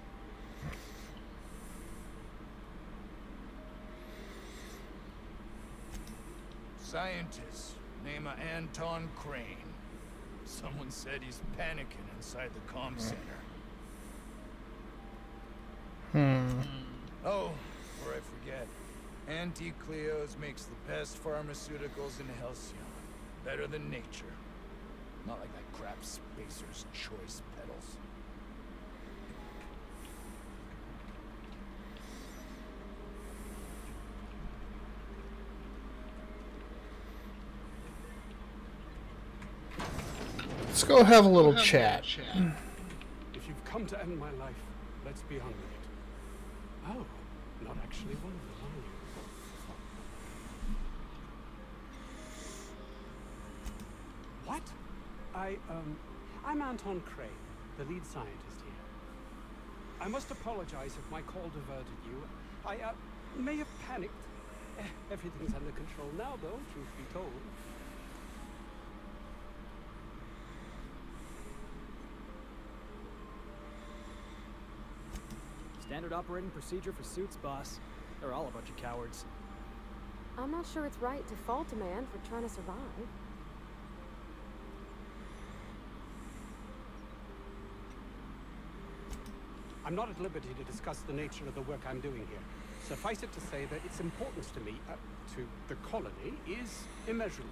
Scientist, name of Anton Crane. Someone said he's panicking inside the comm center. Oh, before I forget, Anti-Cleos makes the best pharmaceuticals in Halcyon. Better than nature. Not like that crap Spacer's Choice pedals. Let's go have a little chat. If you've come to end my life, let's be on with it. Oh, not actually one of them, are you? What? I'm Anton Crane, the lead scientist here. I must apologize if my call diverted you. I, may have panicked. Everything's under control now, though, truth be told. Standard operating procedure for suits, boss. They're all a bunch of cowards. I'm not sure it's right to fault a man for trying to survive. I'm not at liberty to discuss the nature of the work I'm doing here. Suffice it to say that its importance to me, to the colony, is immeasurable.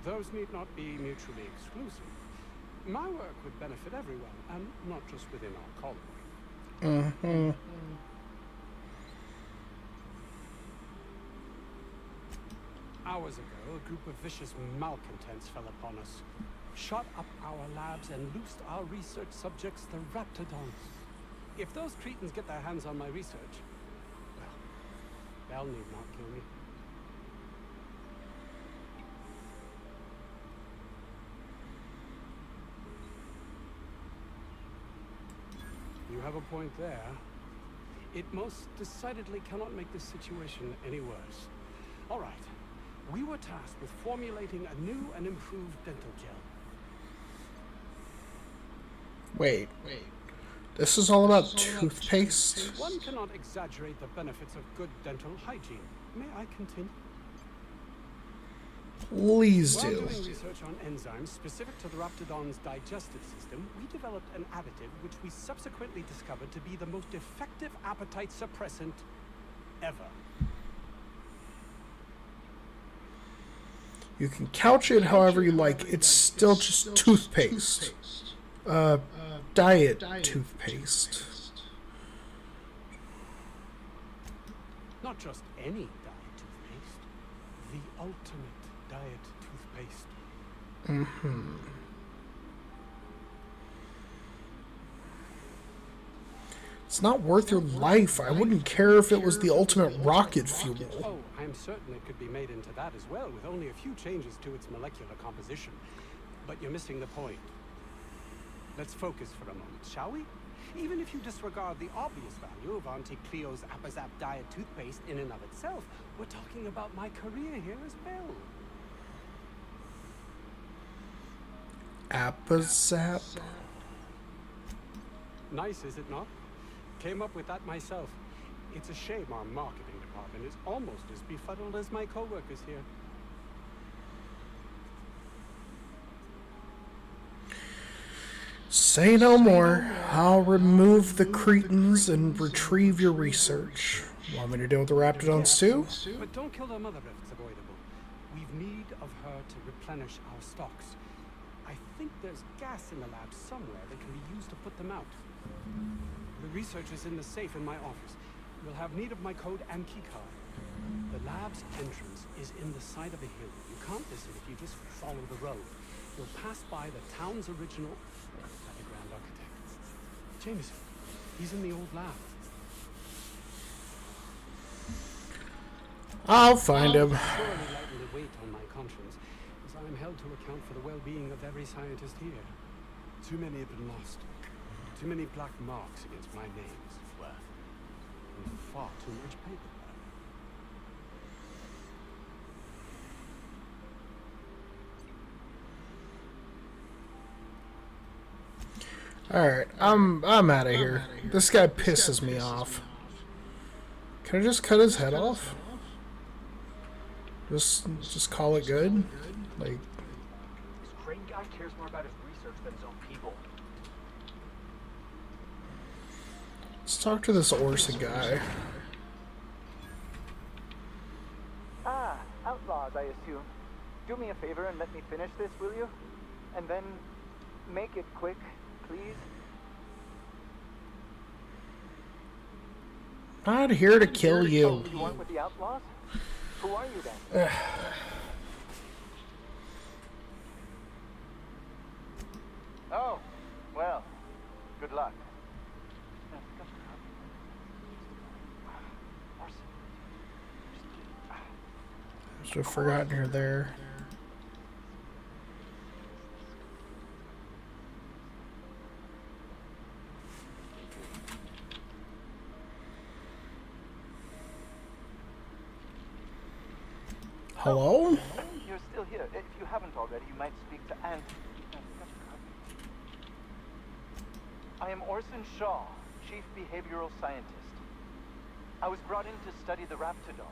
Those need not be mutually exclusive. My work would benefit everyone, and not just within our colony. Mm-hmm. Hours ago, a group of vicious malcontents fell upon us, shot up our labs and loosed our research subjects, the Raptidons. If those cretins get their hands on my research, well, they'll need not kill me. You have a point there. It most decidedly cannot make this situation any worse. All right. We were tasked with formulating a new and improved dental gel. Wait. This is all about toothpaste? One cannot exaggerate the benefits of good dental hygiene. May I continue? Please While do. doing research on enzymes specific to the Raptidon's digestive system, we developed an additive which we subsequently discovered to be the most effective appetite suppressant ever. You can couch it however you like. It's still just toothpaste. Diet toothpaste. Not just any diet toothpaste. The ultimate diet toothpaste. Mm-hmm. It's not worth your life. I wouldn't care if it was the ultimate rocket fuel. Oh, I'm certain it could be made into that as well, with only a few changes to its molecular composition. But you're missing the point. Let's focus for a moment, shall we? Even if you disregard the obvious value of Auntie Cleo's Appazap diet toothpaste in and of itself, we're talking about my career here as well. Appazap? Nice, is it not? Came up with that myself. It's a shame our marketing department is almost as befuddled as my co-workers here. Say no more. I'll remove the cretins and retrieve your research. Want me to deal with the Raptidons too? But don't kill their mother if it's avoidable. We've need of her to replenish our stocks. I think there's gas in the lab somewhere that can be used to put them out. The research is in the safe in my office. You'll have need of my code and keycard. The lab's entrance is in the side of a hill. You can't miss it if you just follow the road. You'll pass by the town's original grand architect. Jameson. He's in the old lab. I'll find him. Surely lighten the weight on my conscience, as I am held to account for the well-being of every scientist here. Too many have been lost. Too many black marks against my name, as it were. And far too much paper. Alright, I'm out of here. This guy pisses me off. Can I just cut his head off? Just call it good? Like, This Crane guy cares more about his research than his own people. let's talk to this Orson guy. Ah, outlaws, I assume. Do me a favor and let me finish this, will you? And then make it quick, please. Not here to kill you. You weren't with the outlaws? Who are you then? Oh, well, good luck. Must have forgotten you're there. Hello? You're still here. If you haven't already, you might speak to Aunt. I am Orson Shaw, Chief Behavioral Scientist. I was brought in to study the raptidons.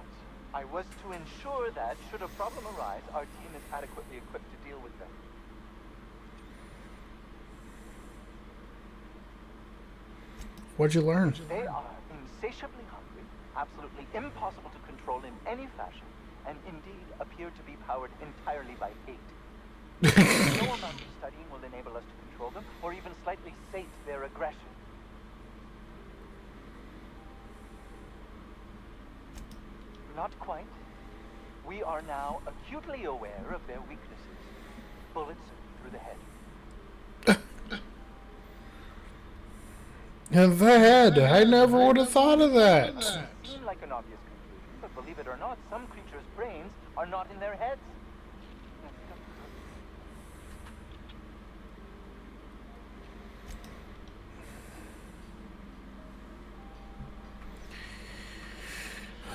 I was to ensure that, should a problem arise, our team is adequately equipped to deal with them. What'd you learn? They are insatiably hungry, absolutely impossible to control in any fashion, and indeed appear to be powered entirely by hate. No amount of studying will enable us to control them, or even slightly sate their aggression. Not quite. We are now acutely aware of their weaknesses. Bullets through the head. In the head. I never would have thought of that. Seems like an obvious conclusion, but believe it or not, some creatures' brains are not in their heads.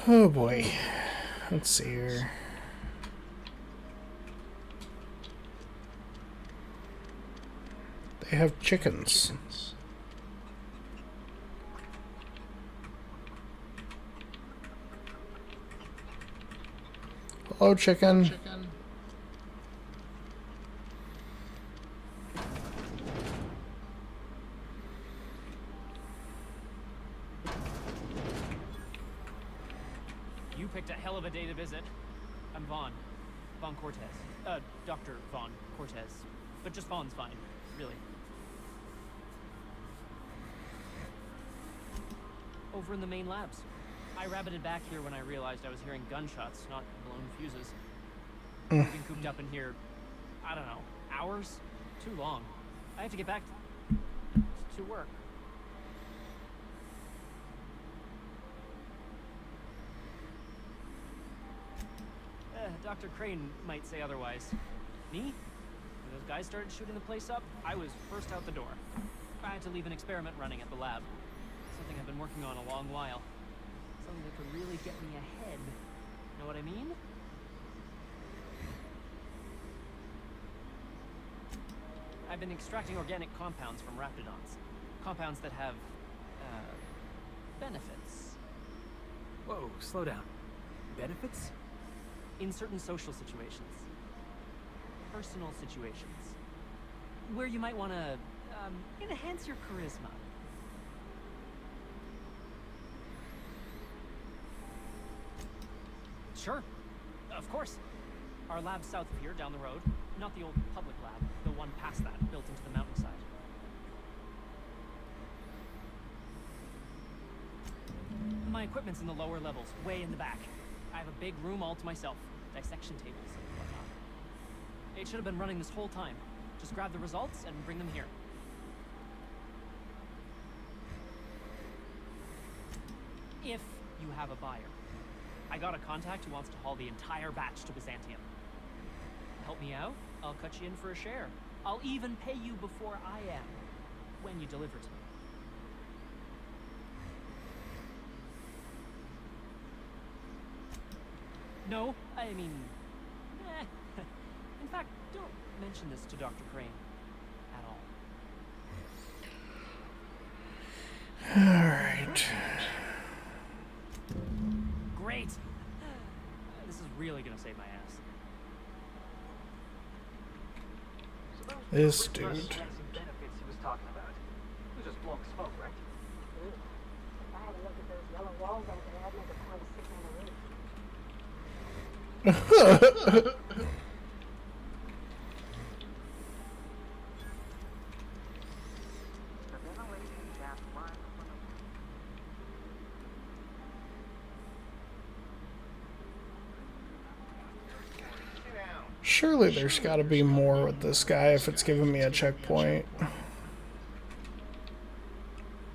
Oh boy. Let's see here. They have chickens. Hello, chicken. You picked a hell of a day to visit. I'm Vaughn. Vaughn Cortez. Dr. Vaughn Cortez. But just Vaughn's fine, really. Over in the main labs. I rabbited back here when I realized I was hearing gunshots, not blown fuses. I've been cooped up in here, I don't know, hours? Too long. I have to get back to work. Dr. Crane might say otherwise. Me? When those guys started shooting the place up, I was first out the door. I had to leave an experiment running at the lab. Something I've been working on a long while. Something that could really get me ahead. Know what I mean? I've been extracting organic compounds from raptidons. Compounds that have, benefits. Whoa, slow down. Benefits? In certain social situations. Personal situations. Where you might want to, enhance your charisma. Sure. Of course. Our lab's south of here, down the road. Not the old public lab, the one past that, built into the mountainside. My equipment's in the lower levels, way in the back. I have a big room all to myself. Dissection tables and whatnot. It should have been running this whole time. Just grab the results and bring them here. If you have a buyer. I got a contact who wants to haul the entire batch to Byzantium. Help me out, I'll cut you in for a share. I'll even pay you before I am, when you deliver to me. No, I mean, in fact, don't mention this to Dr. Crane at all. Alright. Great! This is really gonna save my ass. This dude. Benefits he was talking about. It was just blowing smoke, right? If I had to look at those yellow walls over there, I'd make a point of sitting on the roof. Surely there's got to be more with this guy if it's giving me a checkpoint.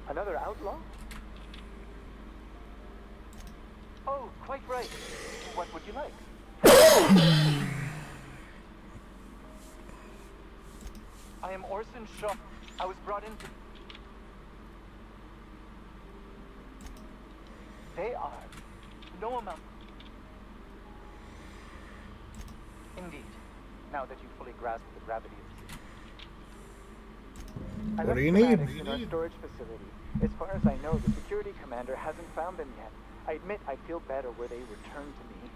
Another outlaw? Oh, quite right. What would you like? I am Orson Shaw. I was brought in to... They are no amount. Indeed. Now that you fully grasp the gravity of the What do you need? in our storage facility. As far as I know, the security commander hasn't found them yet. I admit I'd feel better were they returned to me.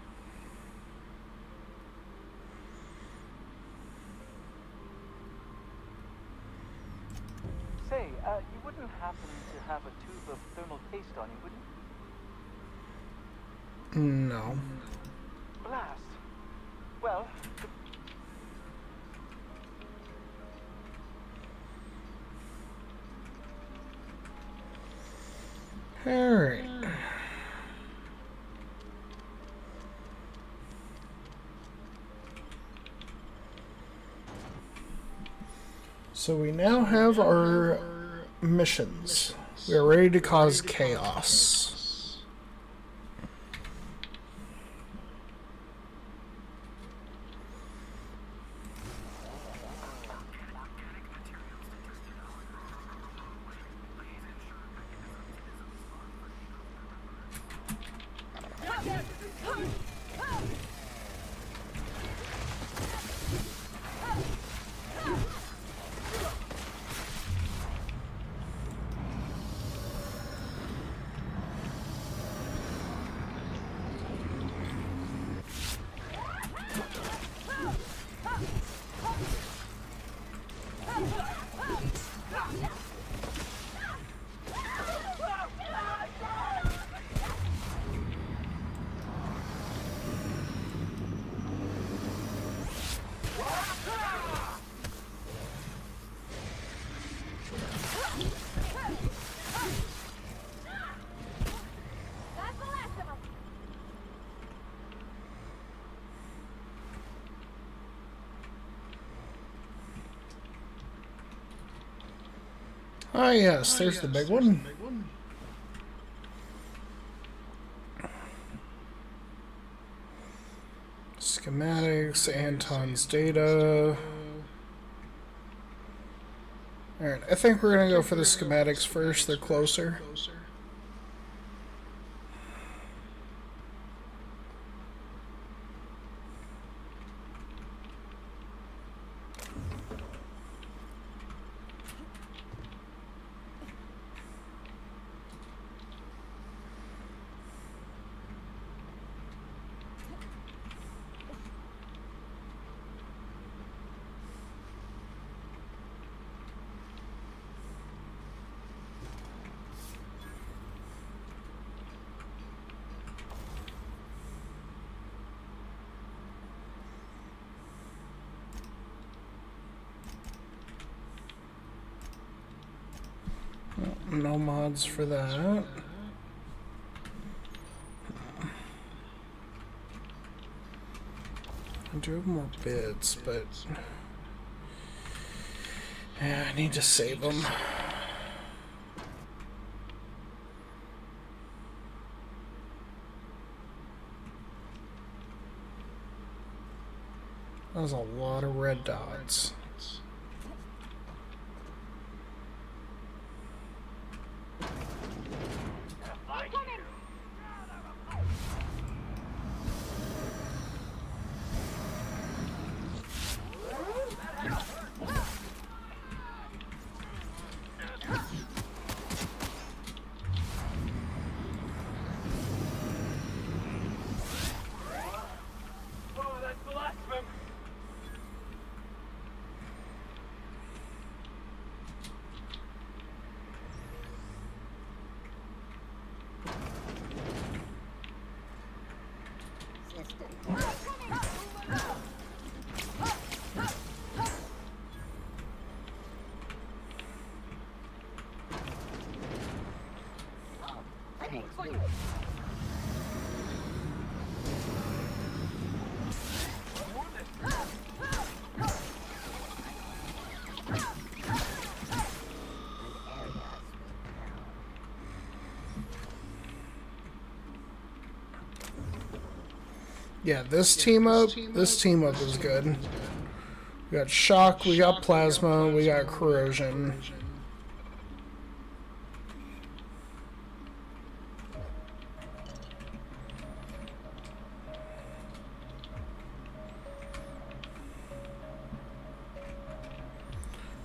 Say, you wouldn't happen to have a tube of thermal paste on you, would you? No. Blast. Well, Alright. So we now have our missions. We are ready to cause chaos. Ah, yes, there's the big one. Schematics, Anton's data. Alright, I think we're going to go for the schematics first. They're closer. No mods for that. I do have more bits, but yeah, I need to save them. That was a lot of red dots. Yeah, this team up is good. We got shock, we got plasma, we got corrosion.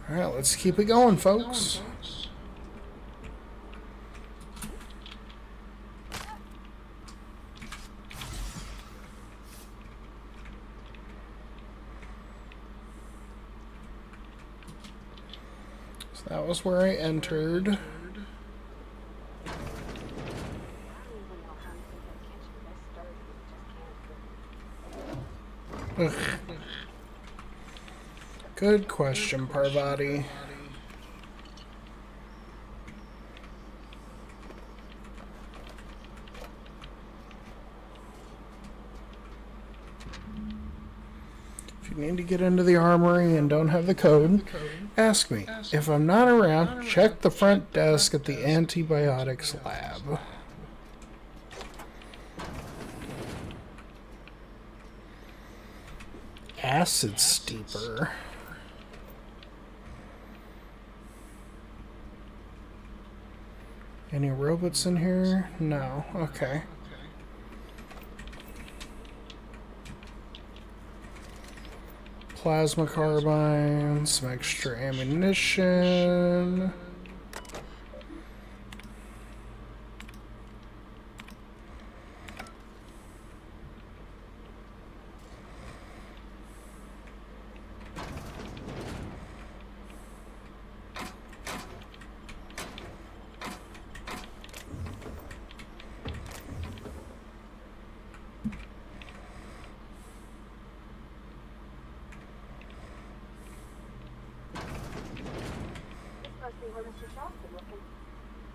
Alright, let's keep it going, folks. So that was where I entered. Ugh. Good question, Parvati. If you need to get into the armory and don't have the code, ask me. If I'm not around, check the front desk at the antibiotics lab. Acid steeper. Any robots in here? No. Okay. Plasma carbine, some extra ammunition.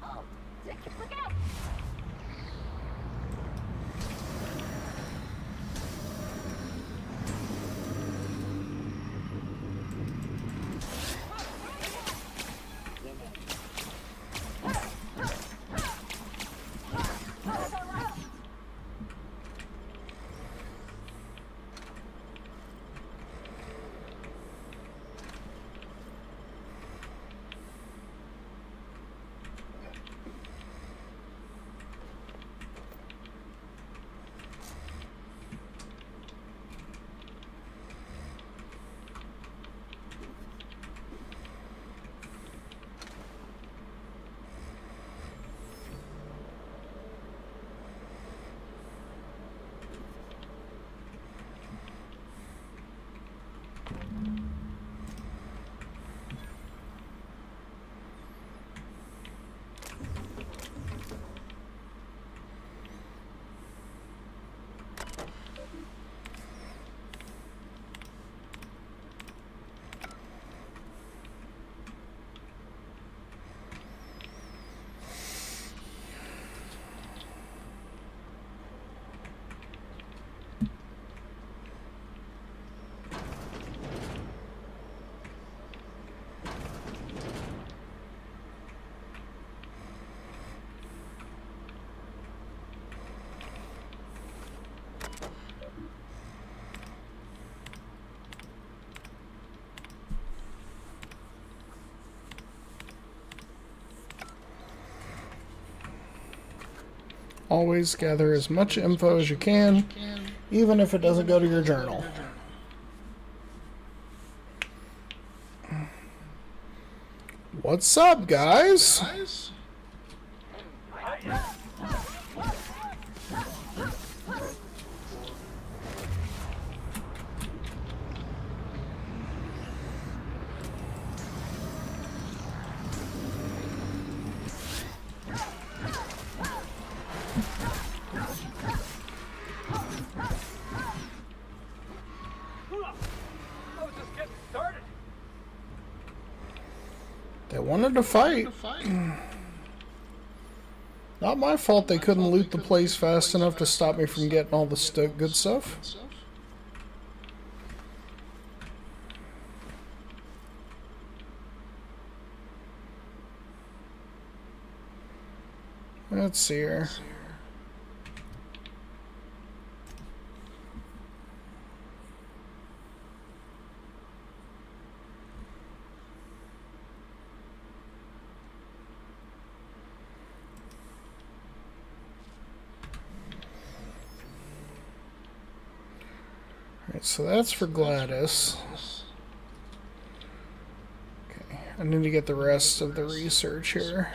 Oh, look out! Always gather as much info as you can, even if it doesn't go to your journal. What's up, guys? They wanted to fight. Not my fault they couldn't loot the place fast enough to stop me from getting all the good stuff. Let's see here. Alright, so that's for Gladys. Okay, I need to get the rest of the research here.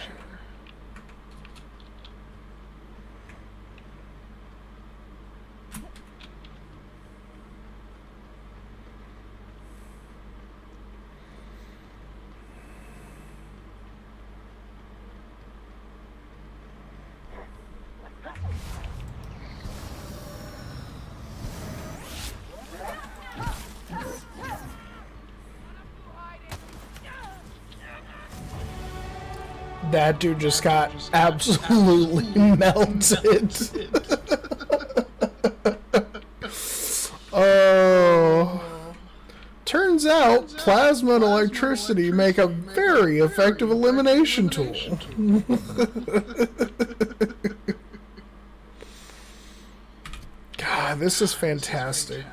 That dude just got absolutely melted. Oh. Turns out plasma and electricity make a very effective elimination tool. God, this is fantastic.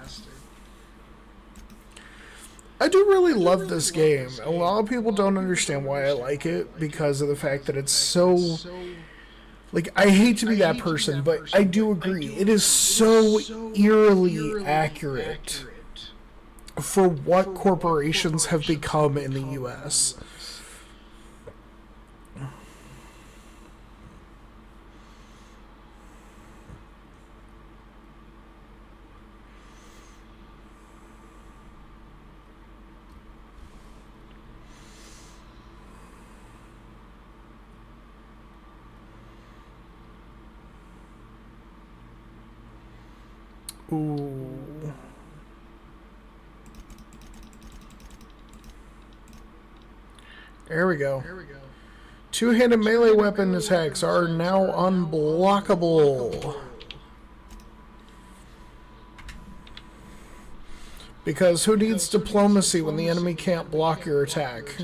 I do really love this game. A lot of people don't understand why I like it because of the fact that it's so... Like, I hate to be that person, but I do agree. It is so eerily accurate for what corporations have become in the U.S. Ooh. There we go. Two-handed melee weapon attacks are now unblockable. Because who needs diplomacy when the enemy can't block your attack?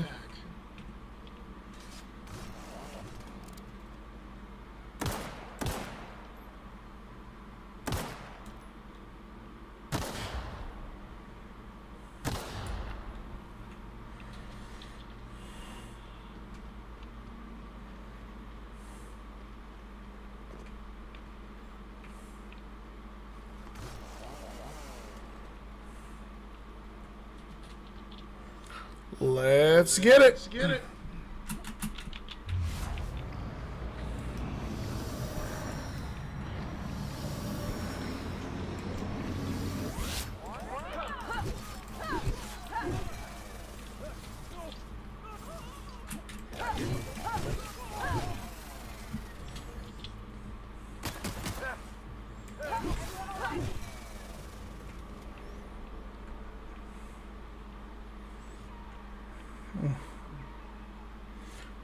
Let's get it.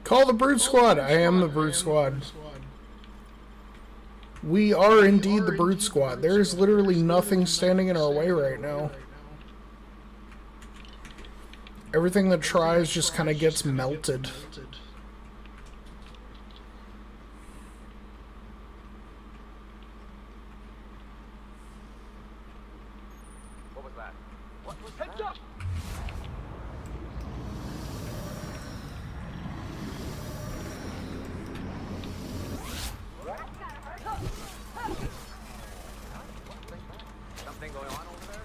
Call the Brute Squad. I am the Brute Squad. We are indeed the Brute Squad. There is literally nothing standing in our way right now. Everything that tries just kind of gets melted. What was that? What was heads up? Something going on over there?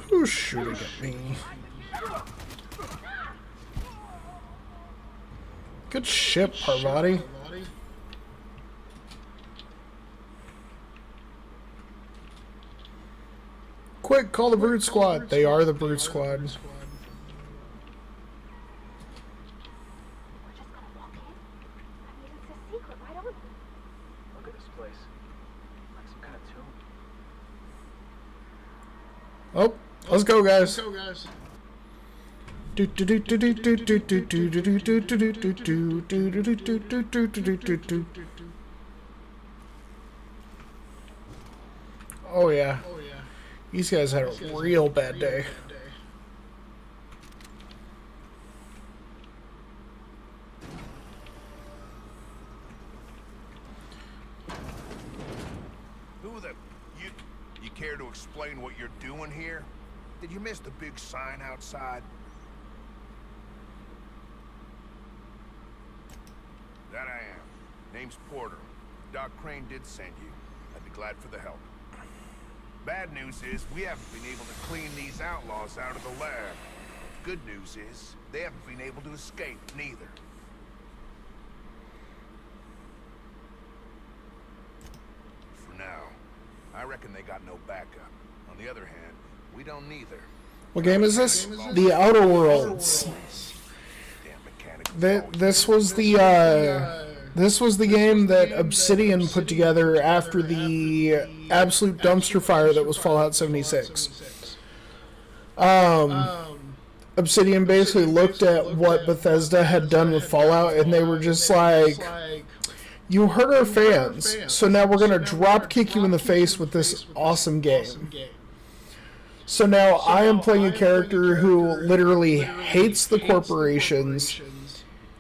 Who's shooting at me? Good ship, Parvati. Quick, call the Brute Squad. They are the Brute Squad. Look at this place. Like some kind of tomb. Oh, let's go, guys. Oh yeah. These guys had a real bad day. Who the... You care to explain what you're doing here? Did you miss the big sign outside? That I am. Name's Porter. Doc Crane did send you. I'd be glad for the help. Bad news is, we haven't been able to clean these outlaws out of the lab. Good news is, they haven't been able to escape, neither. For now. I reckon they got no backup. On the other hand, we don't neither. What game is this? The Outer Worlds. This was the game that Obsidian put together after the absolute dumpster fire that was Fallout 76. Obsidian basically looked at what Bethesda had done with Fallout, and they were just like, you hurt our fans, so now we're going to drop kick you in the face with this awesome game. So now I am playing a character who literally hates the corporations,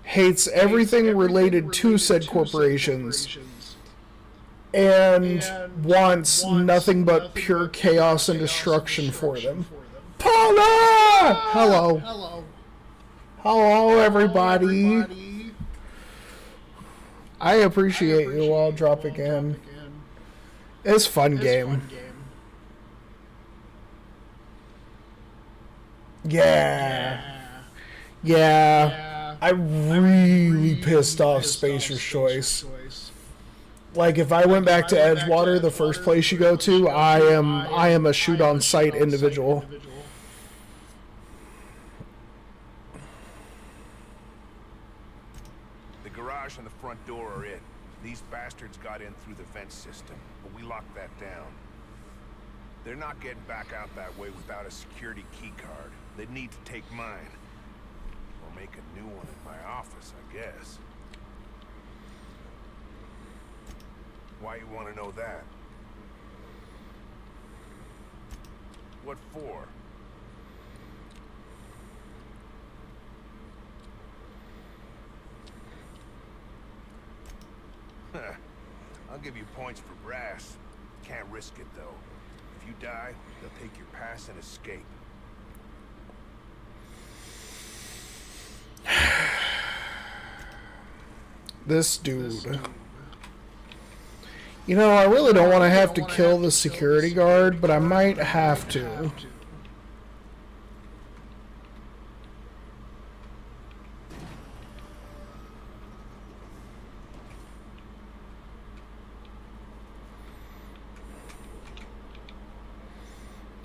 hates everything related to said corporations, and wants nothing but pure chaos and destruction for them. Paula! Hello. Hello, everybody. I appreciate you all dropping in. It's a fun game. Yeah. I really pissed off Spacer's Choice. Like, if I went back to Edgewater, the first place you go to, I am a shoot-on-sight individual. The garage and the front door are in. These bastards got in through the vent system, but we locked that down. They're not getting back out that way without a security key card. They'd need to take mine. Or make a new one in my office, I guess. Why you want to know that? What for? I'll give you points for brass. Can't risk it, though. If you die, they'll take your pass and escape. This dude. You know, I really don't want to have to kill the security guard, but I might have to.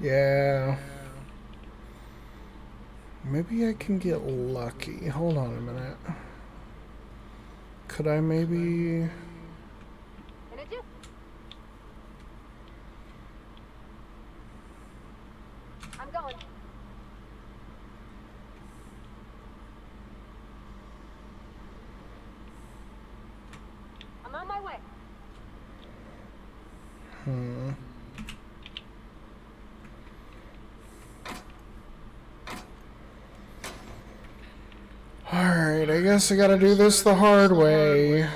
Yeah. Maybe I can get lucky. Hold on a minute. Could I maybe... I'm going. I'm on my way. Alright, I guess I gotta do this the hard way.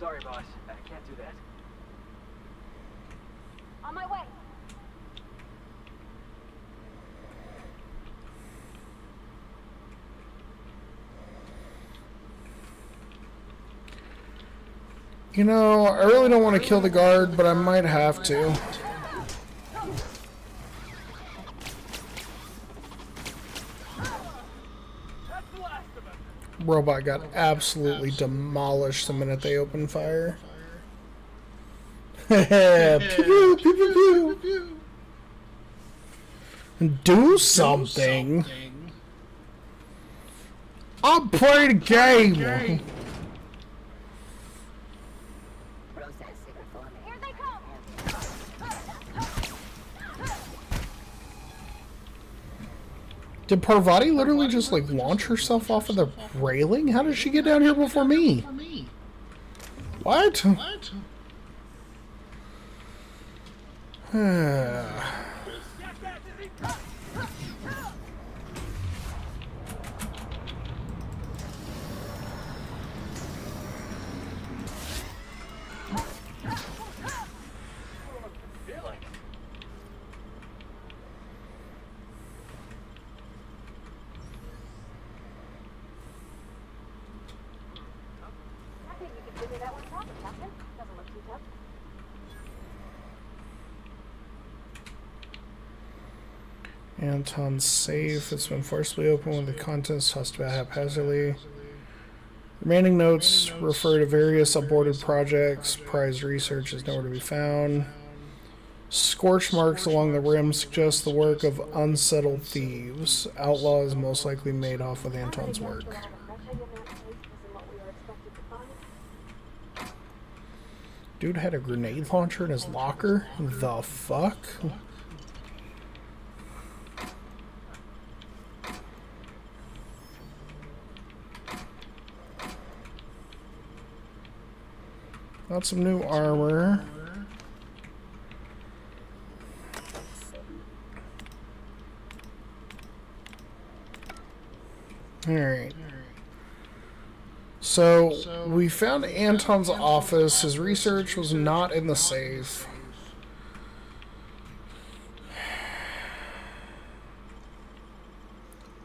Sorry, boss. I can't do that. On my way. You know, I really don't want to kill the guard, but I might have to. Robot got absolutely demolished the minute they opened fire. Pew, pew, pew, pew, pew. Do something. I'll play the game. Did Parvati literally just, like, launch herself off of the railing? How did she get down here before me? What? Anton's safe. It's been forcibly opened when the contents tossed about haphazardly. Remaining notes refer to various aborted projects. Prized research is nowhere to be found. Scorch marks along the rim suggest the work of unsettled thieves. Outlaw is most likely made off with Anton's work. Dude had a grenade launcher in his locker? The fuck? Got some new armor. Alright. So, we found Anton's office. His research was not in the safe.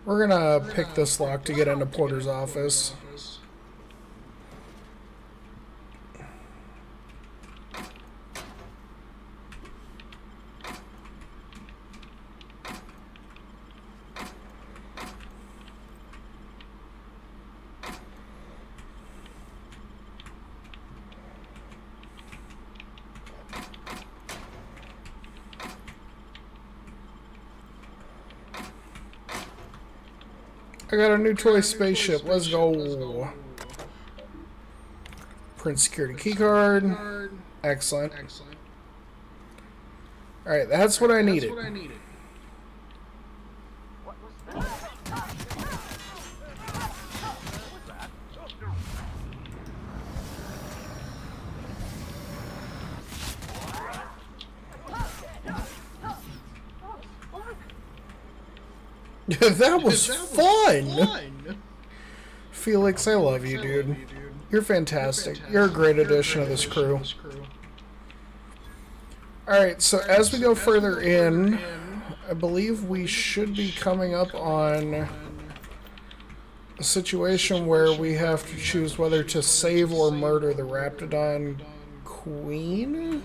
We're gonna pick this lock to get into Porter's office. I got a new toy spaceship. Let's go. Print security keycard. Excellent. Alright, that's what I needed. That was fun! Felix, I love you, dude. You're fantastic. You're a great addition to this crew. Alright, so as we go further in, I believe we should be coming up on a situation where we have to choose whether to save or murder the Raptidon Queen?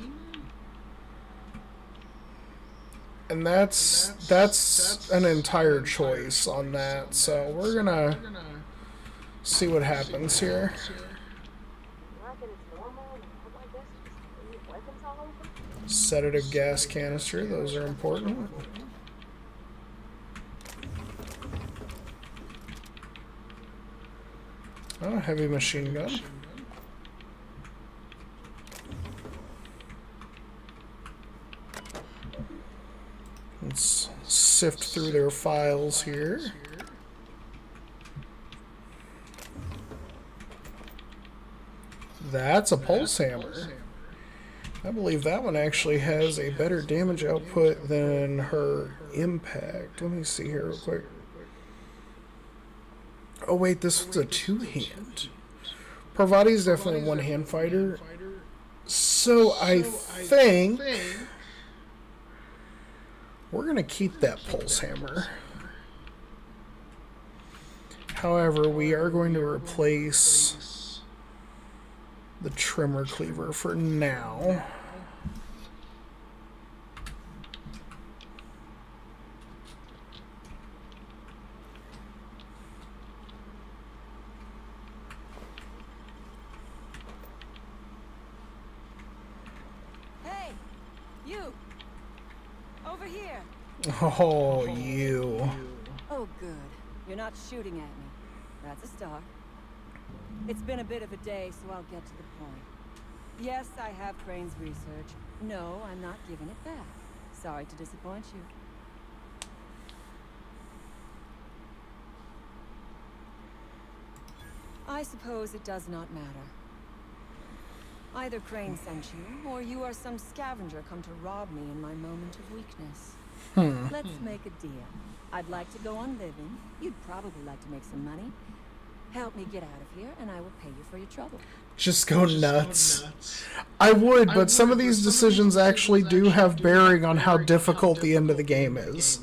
And that's an entire choice on that, so we're gonna see what happens here. Sedative gas canister, those are important. Oh, heavy machine gun. Let's sift through their files here. That's a pulse hammer. I believe that one actually has a better damage output than her impact. Let me see here real quick. Oh wait, this one's a two-hand. Parvati's definitely a one-hand fighter. So I think we're going to keep that pulse hammer. However, we are going to replace the trimmer cleaver for now. Hey, you! Over here! Oh, you. Oh, good. You're not shooting at me. That's a start. It's been a bit of a day, so I'll get to the point. Yes, I have Crane's research. No, I'm not giving it back. Sorry to disappoint you. I suppose it does not matter. Either Crane sent you, or you are some scavenger come to rob me in my moment of weakness. Let's make a deal. I'd like to go on living. You'd probably like to make some money. Help me get out of here, and I will pay you for your trouble. Just go nuts. I would, but some of these decisions actually do have bearing on how difficult the end of the game is.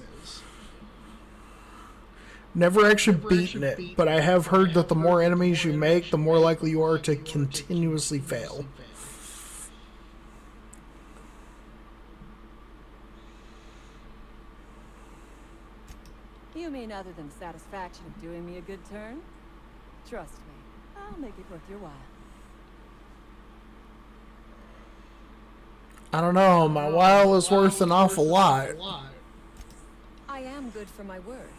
Never actually beaten it, but I have heard that the more enemies you make, the more likely you are to continuously fail. You mean other than the satisfaction of doing me a good turn? Trust me, I'll make it worth your while. I don't know. My while is worth an awful lot. I am good for my word.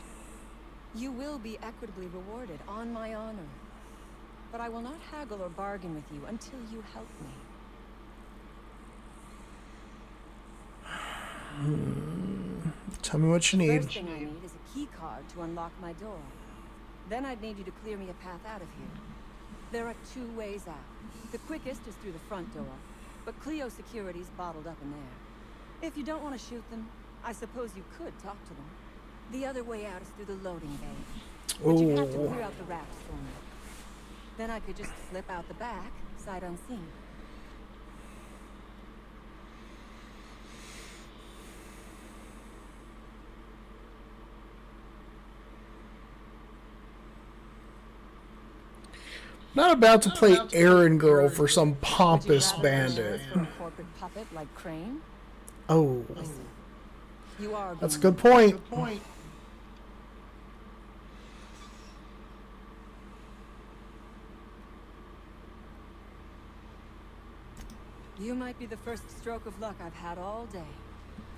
You will be equitably rewarded, on my honor. But I will not haggle or bargain with you until you help me. Tell me what you need. First thing I need is a key card to unlock my door. Then I'd need you to clear me a path out of here. There are 2 ways out. The quickest is through the front door, but Cleo security's bottled up in there. If you don't want to shoot them, I suppose you could talk to them. The other way out is through the loading bay. But you'd have to clear out the racks for me. Then I could just slip out the back, sight unseen. Not about to play errand girl for some pompous bandit. For a corporate puppet like Crane? Oh. Listen, you are That's a good point. You might be the first stroke of luck I've had all day.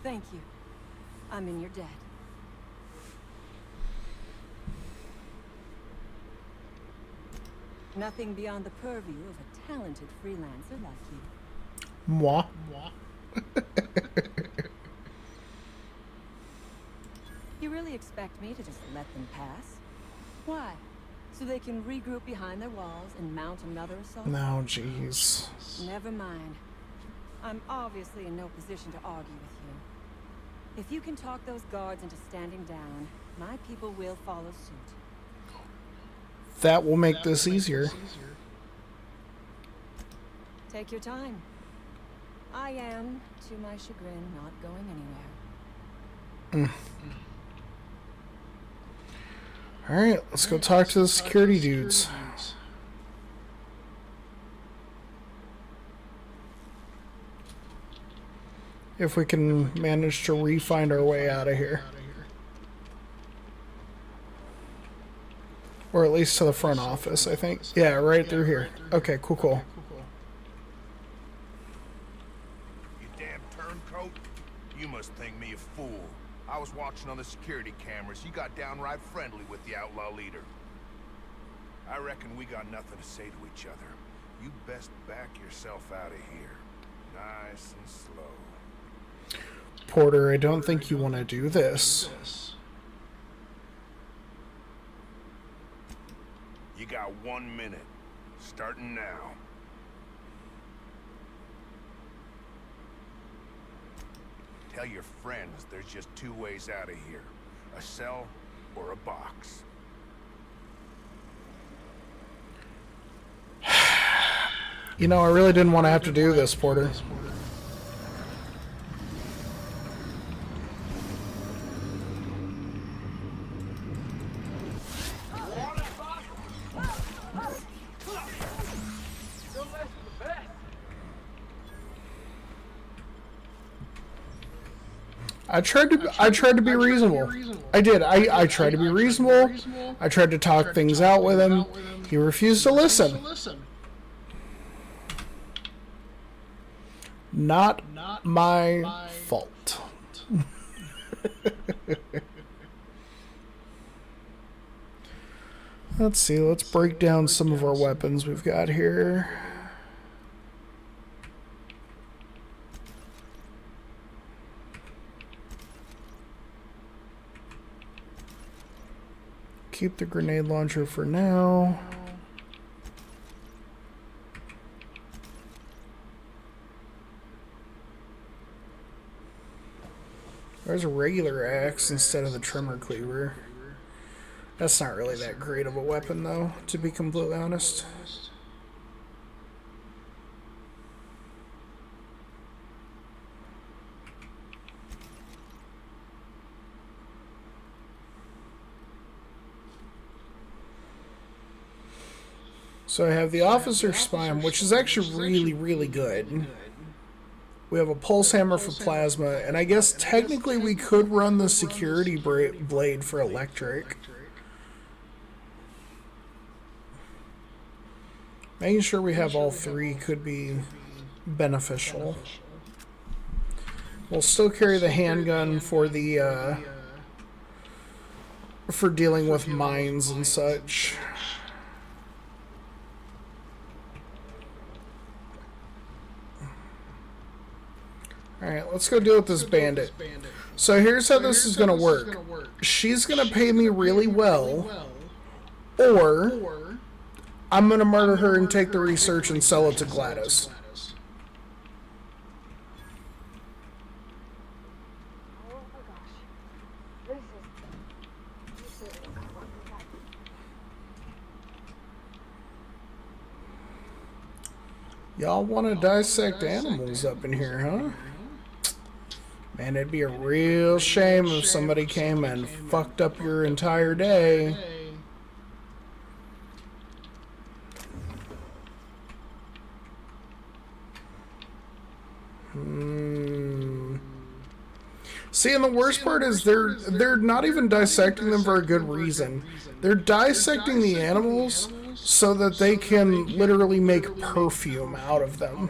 Thank you. I'm in your debt. Nothing beyond the purview of a talented freelancer like you. Moi. You really expect me to just let them pass? Why? So they can regroup behind their walls and mount another assault? No, jeez. Never mind. I'm obviously in no position to argue with you. If you can talk those guards into standing down, my people will follow suit. That will make this easier. Take your time. I am, to my chagrin, not going anywhere. Alright, let's go talk to the security dudes. If we can manage to re-find our way out of here. Or at least to the front office, I think. Yeah, right through here. Okay, cool. You damn turncoat. You must think me a fool. I was watching on the security cameras. You got downright friendly with the outlaw leader. I reckon we got nothing to say to each other. You best back yourself out of here. Nice and slow. Porter, I don't think you want to do this. You got 1 minute. Starting now. Tell your friends there's just 2 ways out of here. A cell or a box. You know, I really didn't want to have to do this, Porter. I tried to be reasonable. I did. I tried to be reasonable. I tried to talk things out with him. He refused to listen. Not my fault. Let's see. Let's break down some of our weapons we've got here. Keep the grenade launcher for now. There's a regular axe instead of the trimmer cleaver. That's not really that great of a weapon, though, to be completely honest. So I have the officer spine, which is actually really, really good. We have a pulse hammer for plasma, and I guess technically we could run the security blade for electric. Making sure we have all three could be beneficial. We'll still carry the handgun for the for dealing with mines and such. Alright, let's go deal with this bandit. So here's how this is going to work. She's going to pay me really well, or I'm going to murder her and take the research and sell it to Gladys. Y'all want to dissect animals up in here, huh? Man, it'd be a real shame if somebody came and fucked up your entire day. See, and the worst part is they're not even dissecting them for a good reason. They're dissecting the animals so that they can literally make perfume out of them.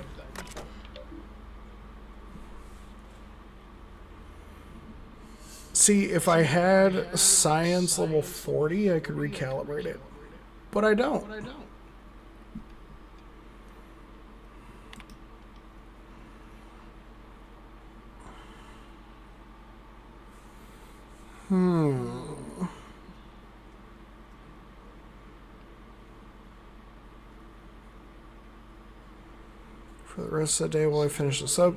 See, if I had science level 40, I could recalibrate it. But I don't. For the rest of the day while I finish this up.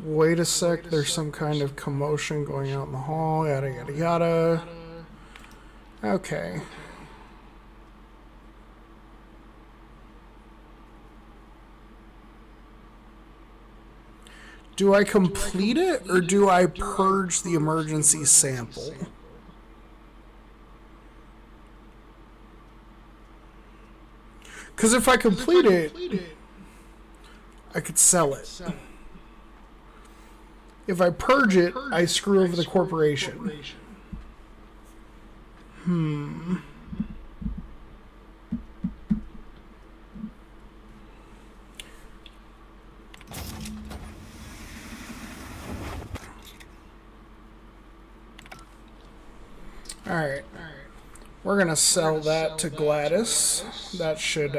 Wait a sec, there's some kind of commotion going out in the hall, yada yada yada. Okay. Do I complete it, or do I purge the emergency sample? Because if I complete it, I could sell it. If I purge it, I screw over the corporation. Alright. We're gonna sell that to Gladys. That should,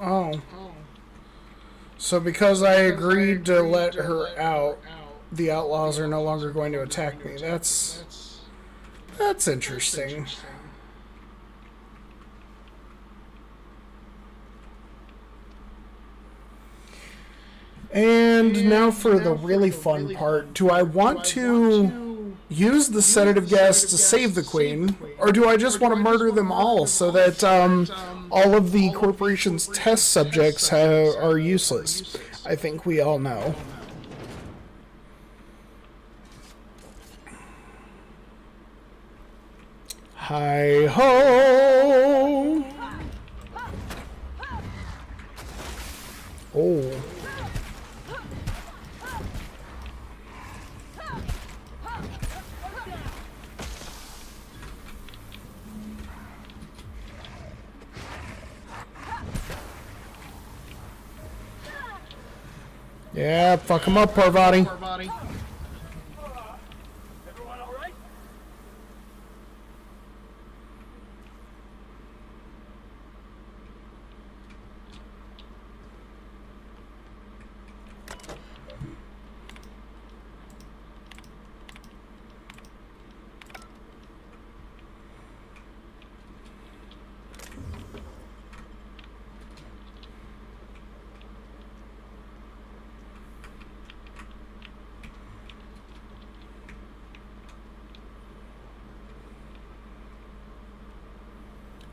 Oh. So because I agreed to let her out, the outlaws are no longer going to attack me. That's interesting. And now for the really fun part. Do I want to use the sedative gas to save the queen, or do I just want to murder them all so that all of the corporation's test subjects are useless? I think we all know. Hi-ho! Oh. Yeah, fuck him up, Parvati. Everyone all right?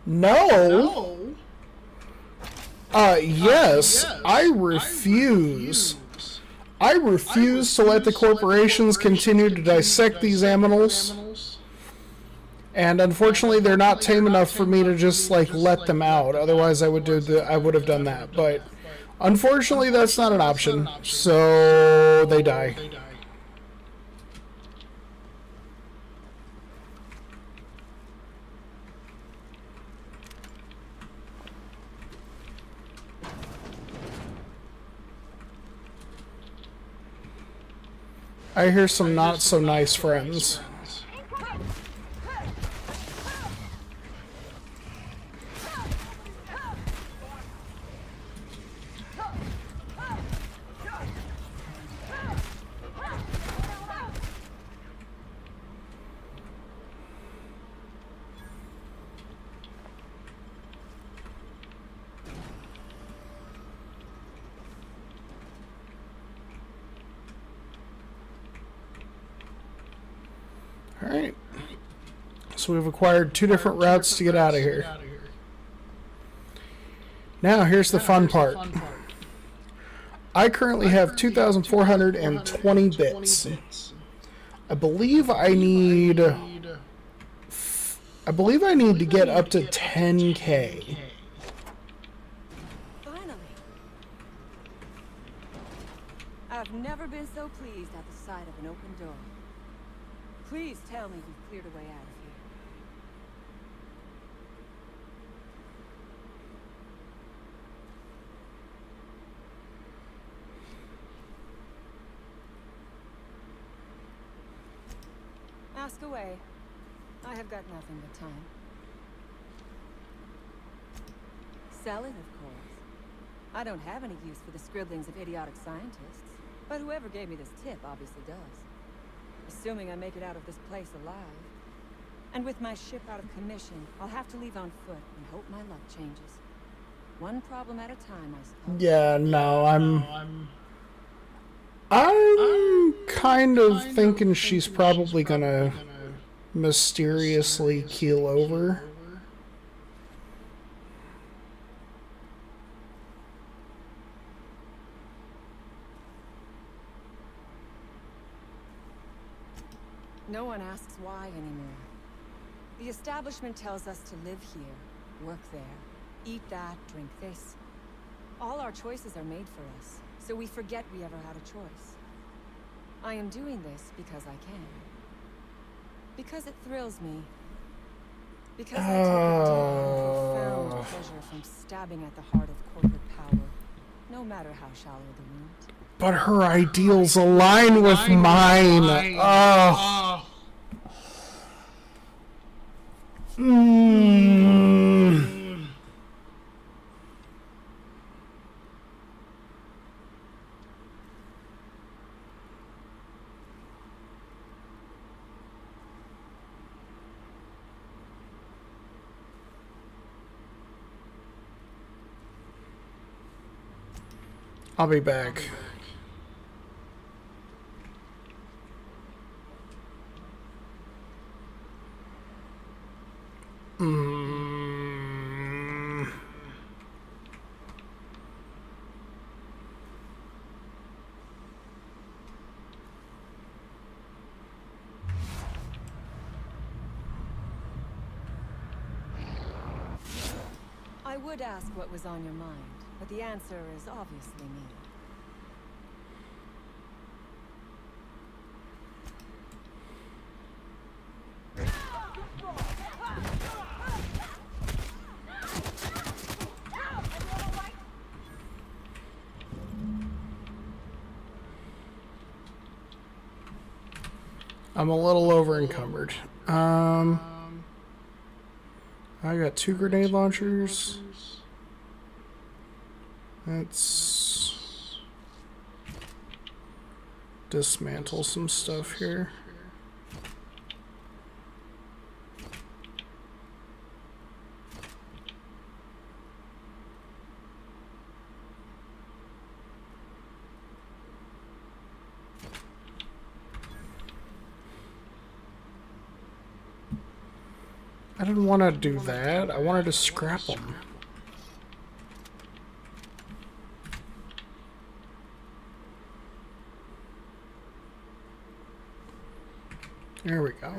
No. Yes, I refuse. I refuse to let the corporations continue to dissect these animals. And unfortunately, they're not tame enough for me to just like let them out. Otherwise, I would have done that. But unfortunately, that's not an option. So they die. I hear some not so nice friends. Alright. So we've acquired 2 different routes to get out of here. Now here's the fun part. I currently have 2,420 bits. I believe I need to get up to 10K. Finally. I've never been so pleased at the sight of an open door. Please tell me you've cleared a way out of here. Ask away. I have got nothing but time. Sell it, of course. I don't have any use for the scribblings of idiotic scientists, but whoever gave me this tip obviously does. Assuming I make it out of this place alive. And with my ship out of commission, I'll have to leave on foot and hope my luck changes. One problem at a time, I suppose. Yeah, no, I'm kind of thinking she's probably gonna mysteriously keel over. No one asks why anymore. The establishment tells us to live here, work there, eat that, drink this. All our choices are made for us, so we forget we ever had a choice. I am doing this because I can. Because it thrills me. Because I take a deep and profound pleasure from stabbing at the heart of corporate power, no matter how shallow the wound. But her ideals align with mine. Oh. I'll be back. I would ask what was on your mind, but the answer is obviously me. I'm a little over encumbered. I got 2 grenade launchers. Let's dismantle some stuff here. I didn't want to do that. I wanted to scrap them. There we go.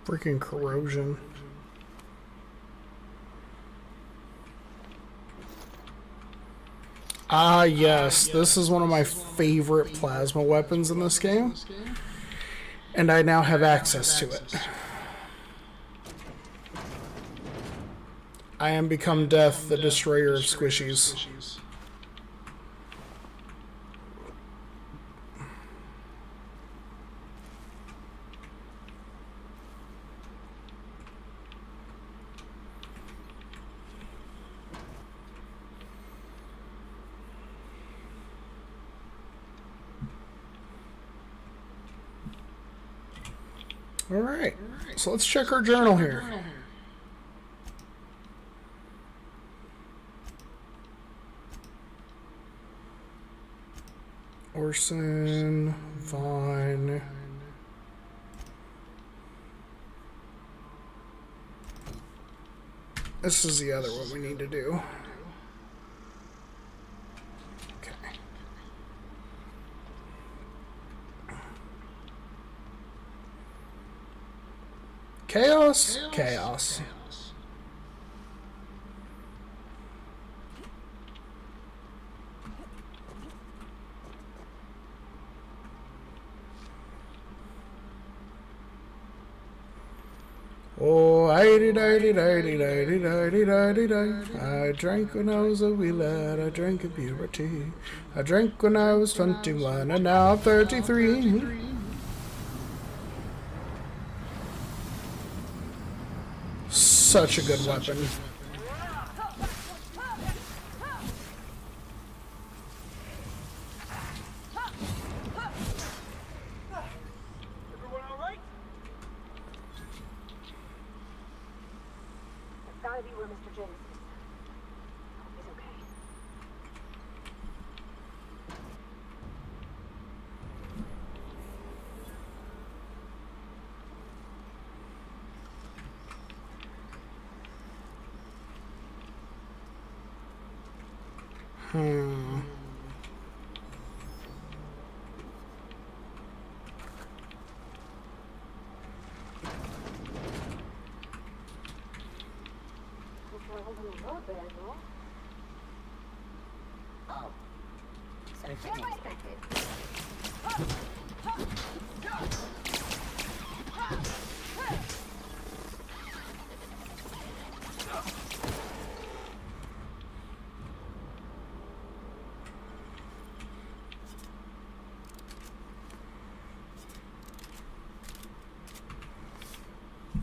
Freaking corrosion. Ah, yes. This is one of my favorite plasma weapons in this game. And I now have access to it. I am become Death, the destroyer of squishies. Alright, so let's check our journal here. Orson, Vaughn. This is the other one we need to do. Chaos? Chaos. Oh, I drank when I was a wee lad, I drank in puberty. I drank when I was 21, and now I'm 33. Such a good weapon. Everyone all right? That's gotta be where Mr. James is. I hope he's okay. Oh. Something unexpected.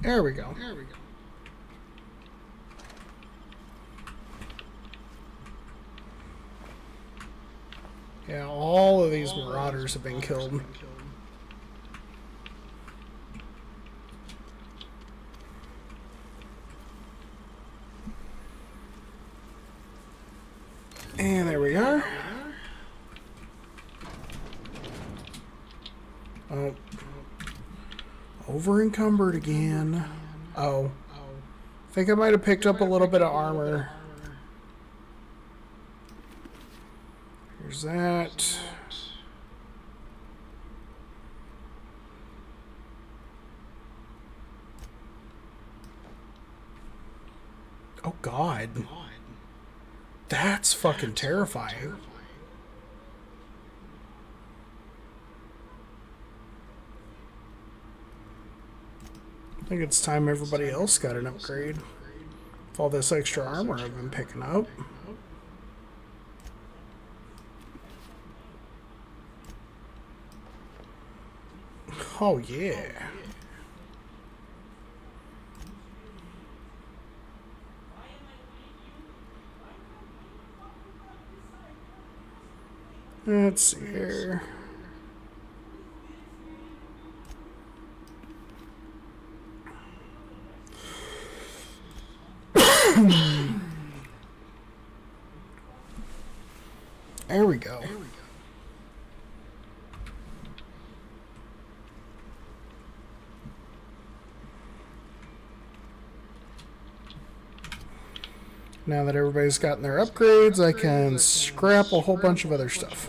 There we go. Yeah, all of these marauders have been killed. And there we are. Oh. Over encumbered again. Oh. I think I might have picked up a little bit of armor. Here's that. Oh, God. That's fucking terrifying. I think it's time everybody else got an upgrade. With all this extra armor I've been picking up. Oh, yeah. Let's see here. There we go. Now that everybody's gotten their upgrades, I can scrap a whole bunch of other stuff.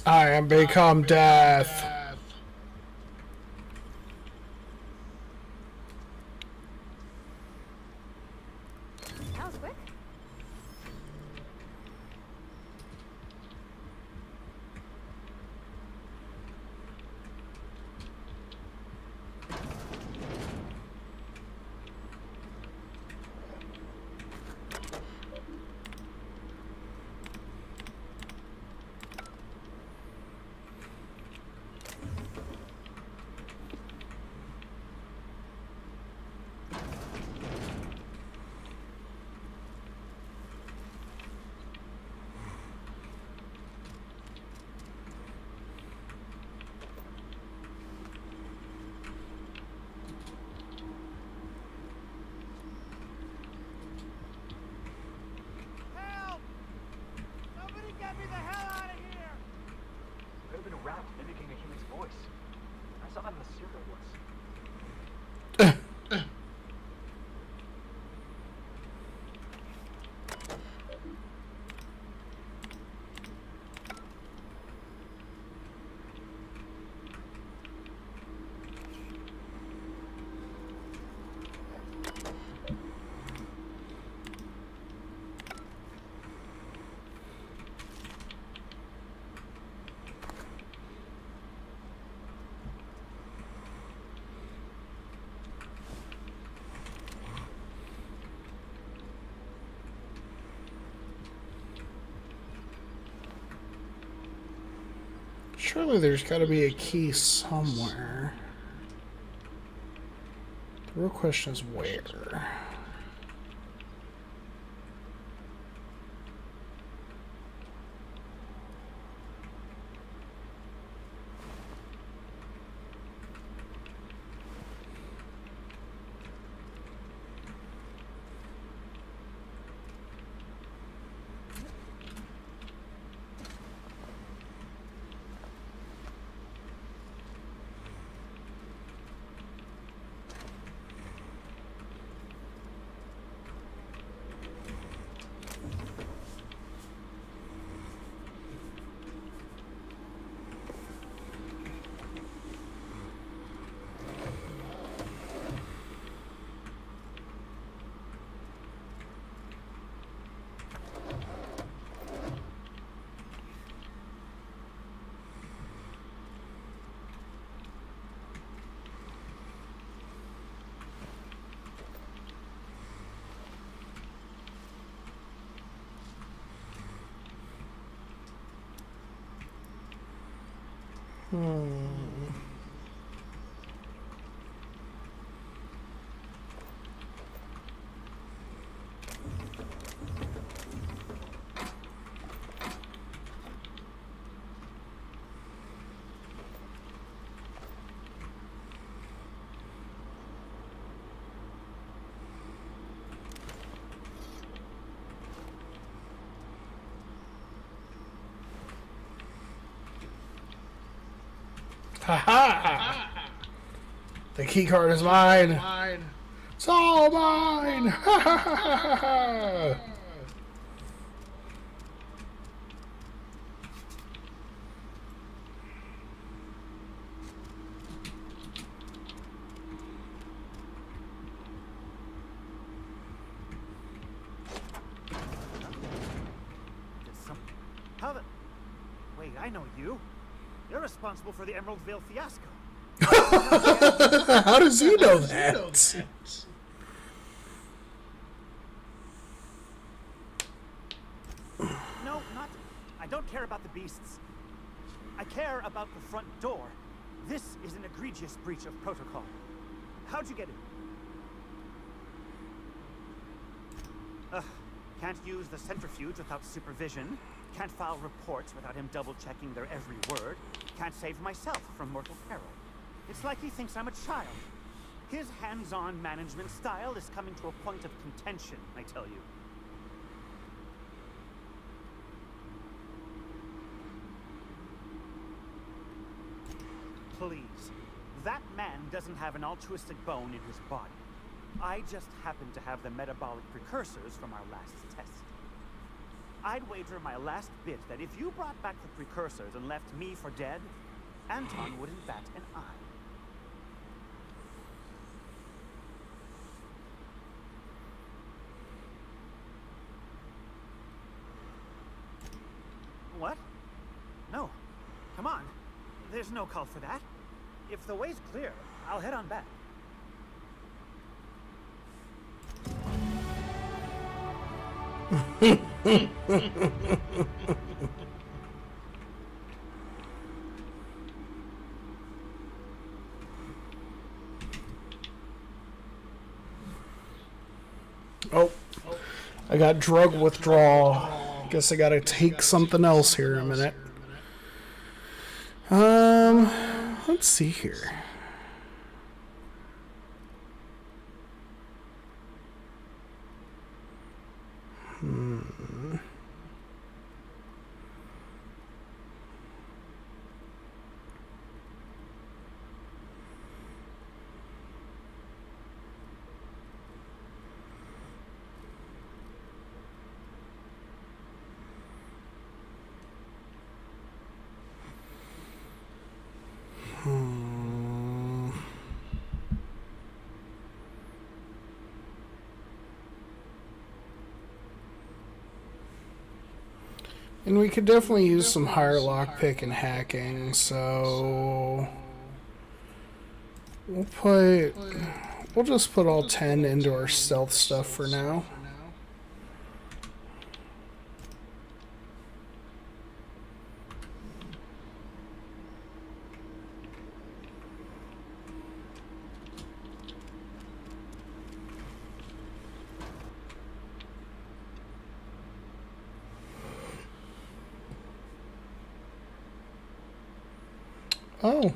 I am become death. That was quick. Help! Somebody get me the hell out of here! Could have been a rat mimicking a human's voice. I saw that in the serial once. Surely there's got to be a key somewhere. The real question is where. Ha-ha! The key card is mine. It's all mine. Ha ha ha ha ha! How the... Wait, I know you. You're responsible for the Emerald Vale fiasco. How does he know that? No, not... I don't care about the beasts. I care about the front door. This is an egregious breach of protocol. How'd you get in? Ugh. Can't use the centrifuge without supervision. Can't file reports without him double-checking their every word. Can't save myself from mortal peril. It's like he thinks I'm a child. His hands-on management style is coming to a point of contention, I tell you. Please. That man doesn't have an altruistic bone in his body. I just happen to have the metabolic precursors from our last test. I'd wager my last bit that if you brought back the precursors and left me for dead, Anton wouldn't bat an eye. What? No. Come on. There's no call for that. If the way's clear, I'll head on back. Oh, I got drug withdrawal. Guess I gotta take something else here in a minute. Let's see here. And we could definitely use some higher lockpick and hacking, so we'll just put all 10 into our stealth stuff for now. Oh,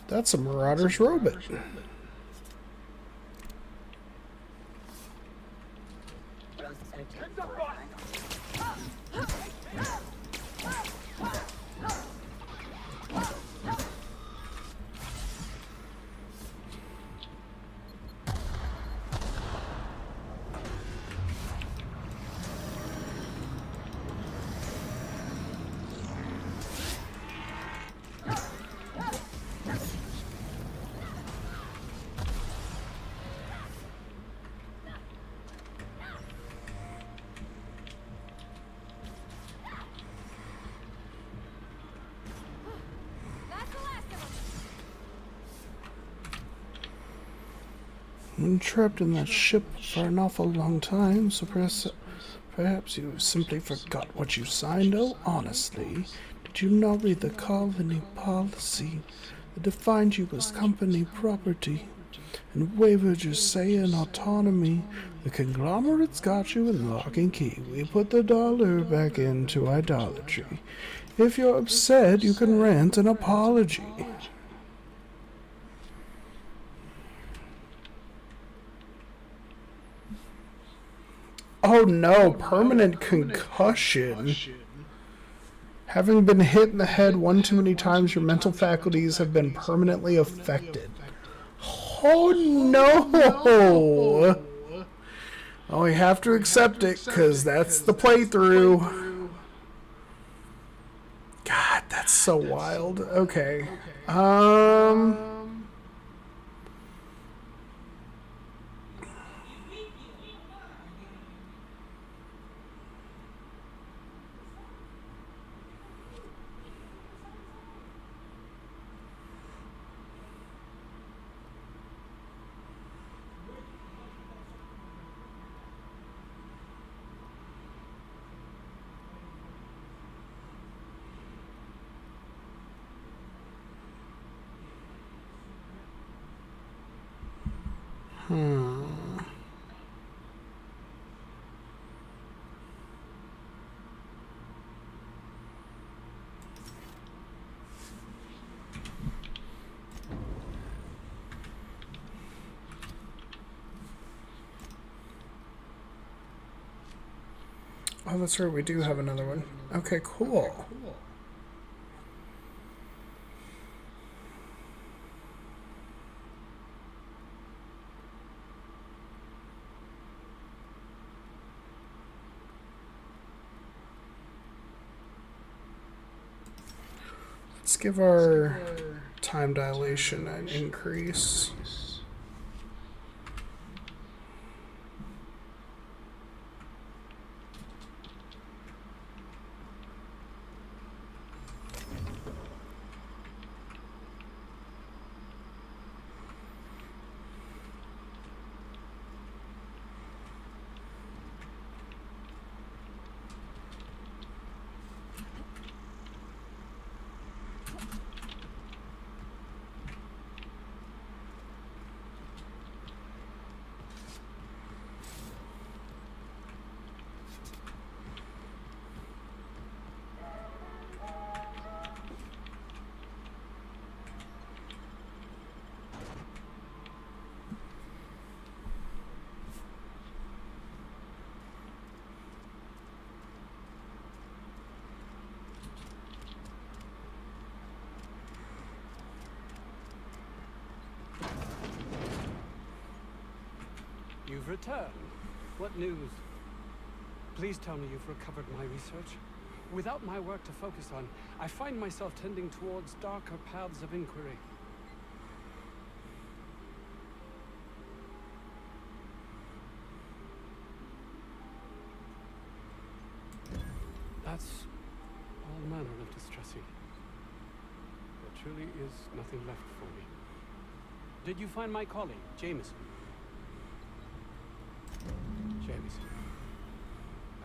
that's a Marauder's robot. Been trapped in that ship for an awful long time, so perhaps you simply forgot what you signed. Oh, honestly, do Did you not read the colony policy that defined you as company property and wavered your say in autonomy? The conglomerates got you in lock and key. We put the dollar back into idolatry. If you're upset, you can rant an apology. Oh no, permanent concussion. Having been hit in the head one too many times, your mental faculties have been permanently affected. Oh no! Oh, we have to accept it, because that's the playthrough. God, that's so wild. Okay. Oh, that's right, we do have another one. Okay, cool. Let's give our time dilation an increase. You've returned. What news? Please tell me you've recovered my research. Without my work to focus on, I find myself tending towards darker paths of inquiry. That's all manner of distressing. There truly is nothing left for me. Did you find my colleague, Jameson? Jameson.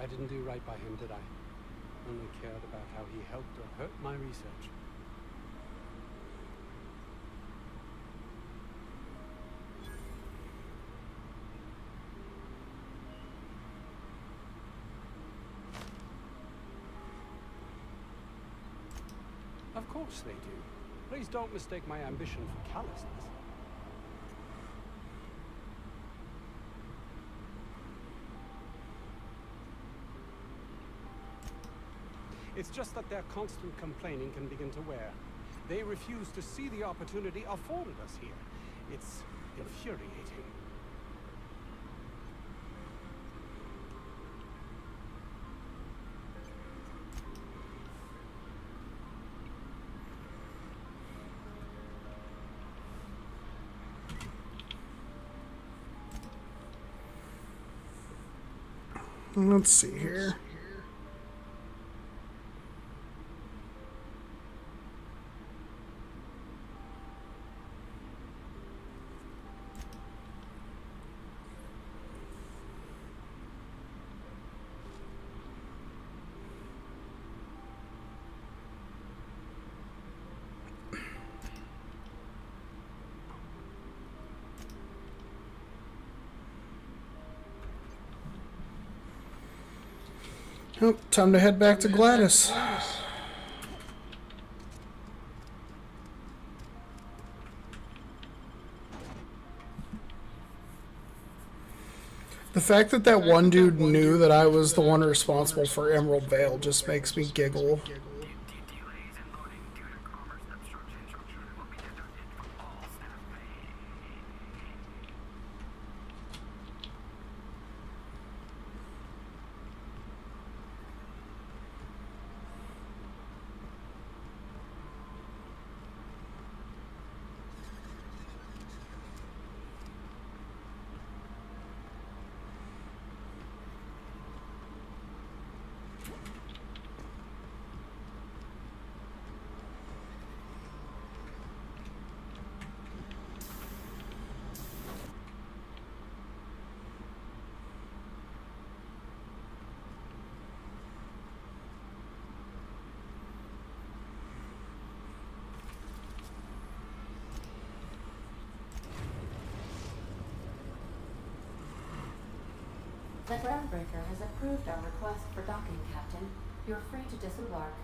I didn't do right by him, did I? Only cared about how he helped or hurt my research. Of course they do. Please don't mistake my ambition for callousness. It's just that their constant complaining can begin to wear. They refuse to see the opportunity afforded us here. It's infuriating. Let's see here. Oh, time to head back to Gladys. The fact that that one dude knew that I was the one responsible for Emerald Vale just makes me giggle. The groundbreaker has approved our request for docking, Captain. You're free to disembark.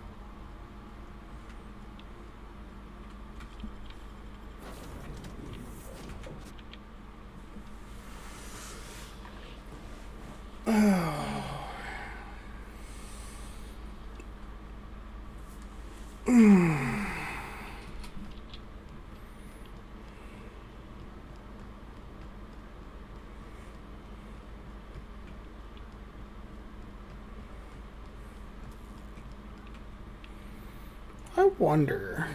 I wonder.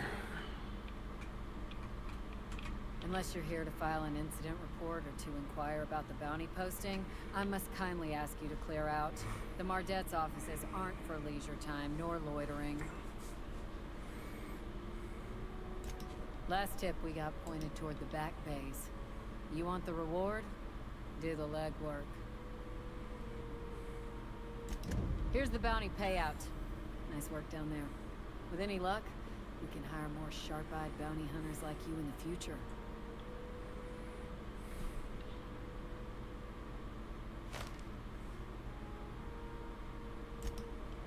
Unless you're here to file an incident report or to inquire about the bounty posting, I must kindly ask you to clear out. The Mardet's offices aren't for leisure time, nor loitering. Last tip we got pointed toward the back bays. You want the reward? Do the legwork. Here's the bounty payout. Nice work down there. With any luck, we can hire more sharp-eyed bounty hunters like you in the future.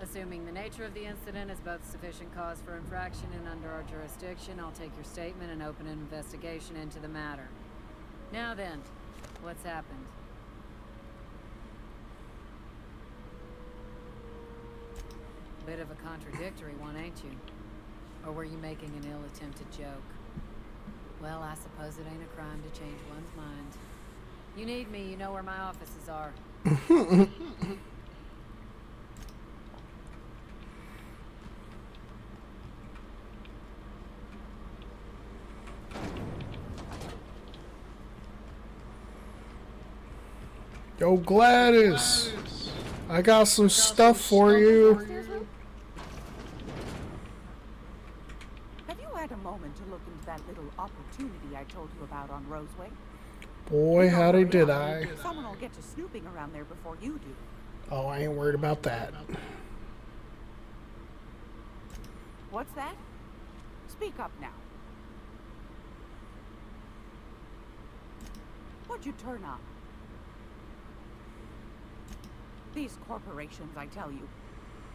Assuming the nature of the incident is both sufficient cause for infraction and under our jurisdiction, I'll take your statement and open an investigation into the matter. Now then, what's happened? Bit of a contradictory one, ain't you? Or were you making an ill-attempted joke? Well, I suppose it ain't a crime to change one's mind. You need me, you know where my offices are. Yo, Gladys! I got some stuff for you. Have you had a moment to look into that little opportunity I told you about on Roseway? Boy, howdy did I. Someone will get to snooping around there before you do. Oh, I ain't worried about that. What's that? Speak up now. What'd you turn up? These corporations, I tell you.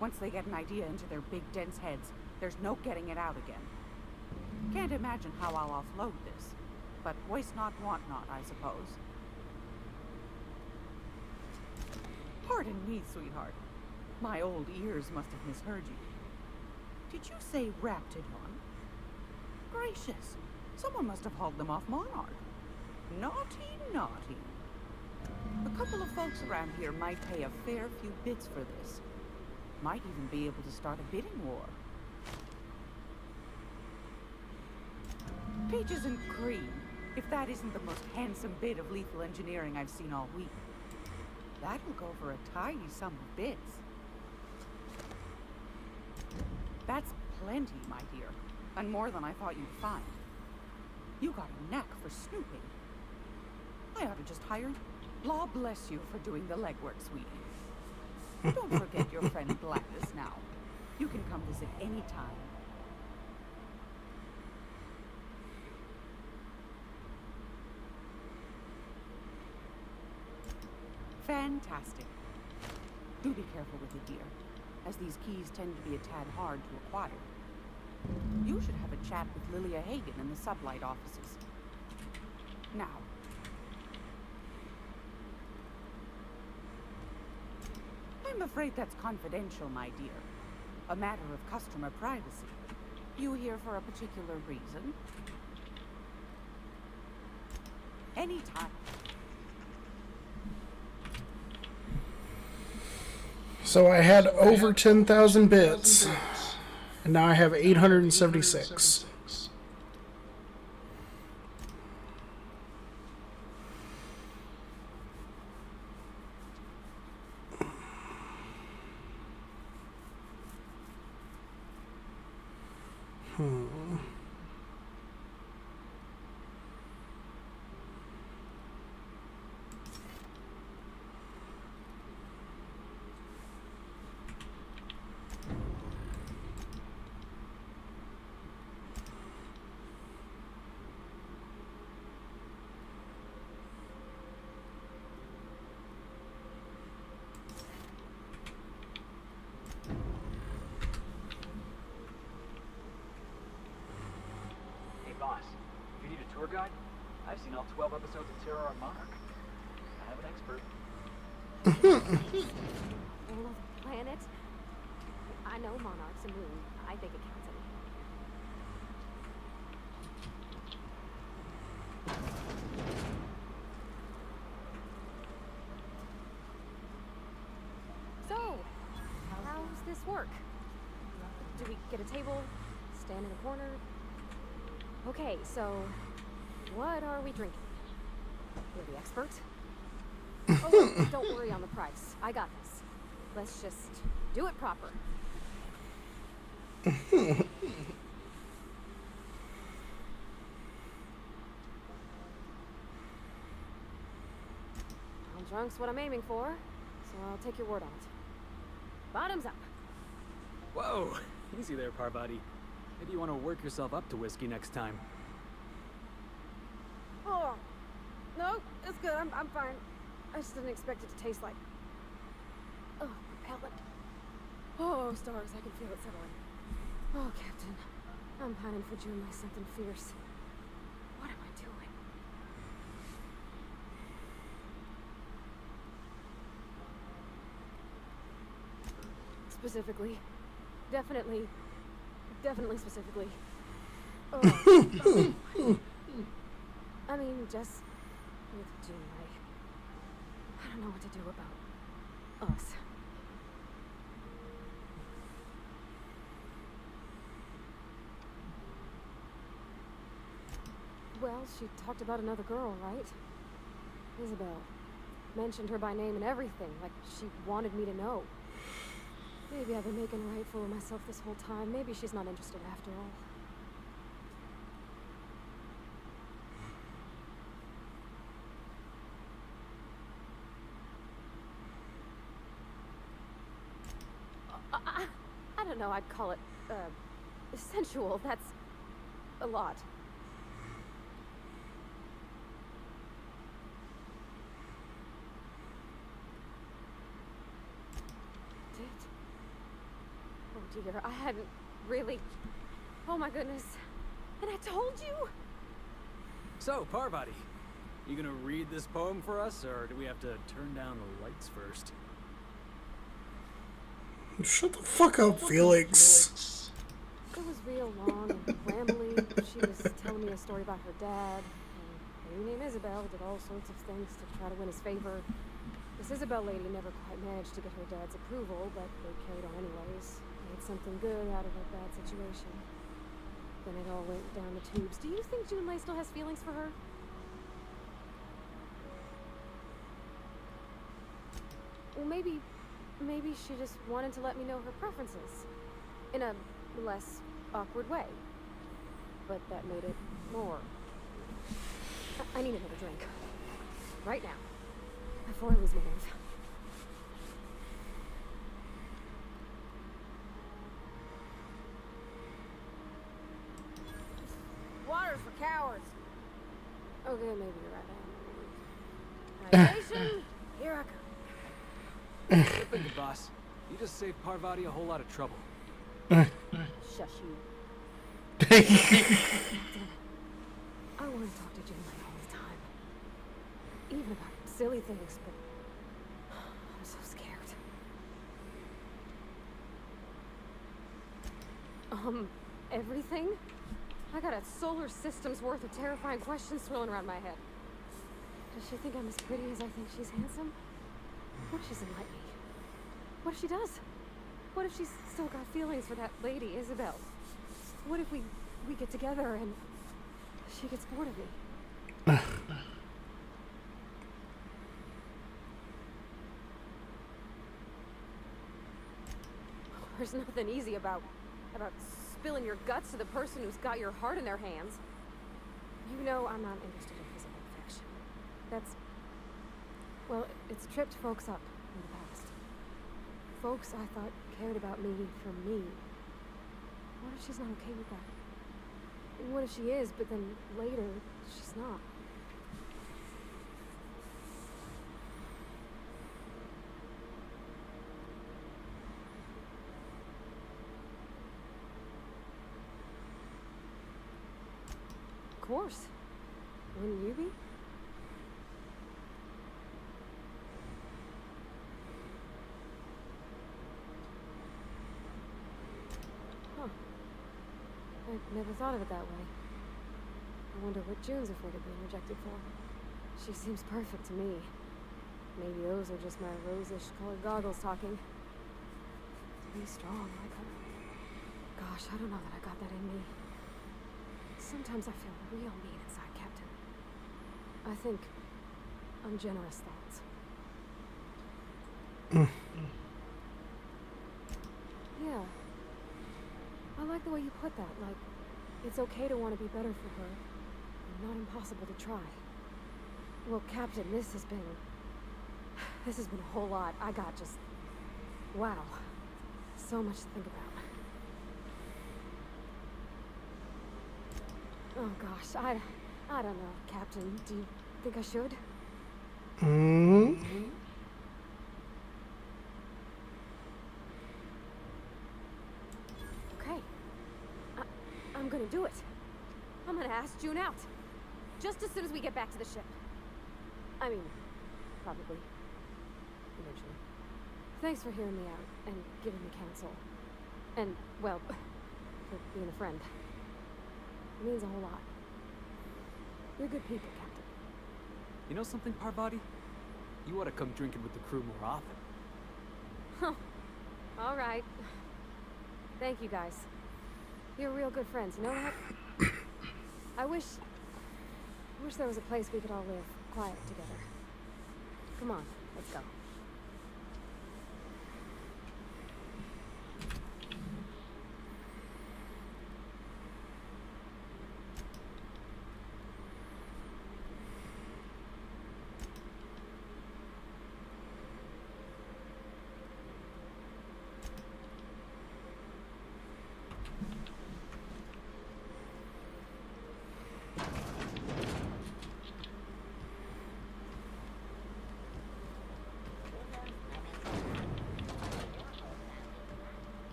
Once they get an idea into their big dense heads, there's no getting it out again. Can't imagine how I'll offload this. But waste not, want not, I suppose. Pardon me, sweetheart. My old ears must have misheard you. Did you say Raptidon? Gracious, someone must have hauled them off Monarch. Naughty, naughty. A couple of folks around here might pay a fair few bits for this. Might even be able to start a bidding war. Peaches and cream, if that isn't the most handsome bit of lethal engineering I've seen all week. That'll go for a tidy sum of bits. That's plenty, my dear, and more than I thought you'd find. You got a knack for snooping. I ought to just hire... Law bless you for doing the legwork, sweetie. Don't forget your friend Gladys now. You can come visit any time. Fantastic. Do be careful with it, dear, as these keys tend to be a tad hard to acquire. You should have a chat with Lilia Hagen in the sublight offices. Now. I'm afraid that's confidential, my dear. A matter of customer privacy. You here for a particular reason? Anytime. So I had over 10,000 bits, and now I have 876. Boss, if you need a tour guide, I've seen all 12 episodes of Terror on Monarch. I have an expert. Well, planet? I know Monarch's a moon. I think it counts anyhow. So, how's this work? Do we get a table? Stand in a corner? Okay, so what are we drinking? You're the expert? Oh, look, don't worry on the price. I got this. Let's just do it proper. Well, drunk's what I'm aiming for, so I'll take your word on it. Bottoms up. Whoa, easy there, Parvati. Maybe you want to work yourself up to whiskey next time. Oh, no, it's good. I'm fine. I just didn't expect it to taste like... Oh, repellent. Oh, stars, I can feel it settling. Oh, Captain, I'm pining for June like something fierce. What am I doing? Specifically. Definitely specifically. Oh, I mean, just with June, I don't know what to do about us. Well, she talked about another girl, right? Isabel. Mentioned her by name and everything, like she wanted me to know. Maybe I've been making a right fool of myself this whole time. Maybe she's not interested after all. I don't know, I'd call it, sensual. That's a lot. Oh dear, I hadn't really... Oh my goodness. And I told you! So, Parvati, you gonna read this poem for us, or do we have to turn down the lights first? Shut the fuck up, Felix. It was real long and rambly. She was telling me a story about her dad. And lady named Isabel did all sorts of things to try to win his favor. This Isabel lady never quite managed to get her dad's approval, but they carried on anyways. Made something good out of a bad situation. Then it all went down the tubes. Do you think June Lay still has feelings for her? Well, maybe she just wanted to let me know her preferences. In a less awkward way. But that made it more. I need another drink. Right now. Before I lose my nerve. Water's for cowards. Okay, maybe you're right. Hydration, here I come. Good thinking, boss. You just saved Parvati a whole lot of trouble. Shush you. Damn it. I want to talk to Jim all the time. Even about silly things, but I'm so scared. Everything? I got a solar system's worth of terrifying questions swirling around my head. Does she think I'm as pretty as I think she's handsome? What if she doesn't like me? What if she does? What if she's still got feelings for that lady, Isabel? What if we get together and she gets bored of me? There's nothing easy about spilling your guts to the person who's got your heart in their hands. You know I'm not interested in physical affection. That's... well, it's tripped folks up in the past. Folks I thought cared about me for me. What if she's not okay with that? What if she is, but then later, she's not? Of course. Wouldn't you be? Huh. I never thought of it that way. I wonder what June's afraid of being rejected for. She seems perfect to me. Maybe those are just my rose-ish colored goggles talking. To be strong like her. Gosh, I don't know that I got that in me. Sometimes I feel real mean inside, Captain. I think ungenerous thoughts. Yeah. I like the way you put that, like, it's okay to want to be better for her, and not impossible to try. Well, Captain, this has been a whole lot. I got just, wow, so much to think about. Oh gosh, I don't know, Captain. Do you think I should? Okay. I'm gonna do it. I'm gonna ask June out. Just as soon as we get back to the ship. I mean, probably. Eventually. Thanks for hearing me out and giving me counsel. And, well, for being a friend. It means a whole lot. You're good people, Captain. You know something, Parvati? You ought to come drinking with the crew more often. Huh. All right. Thank you, guys. You're real good friends, you know that? I wish there was a place we could all live quiet together. Come on, let's go.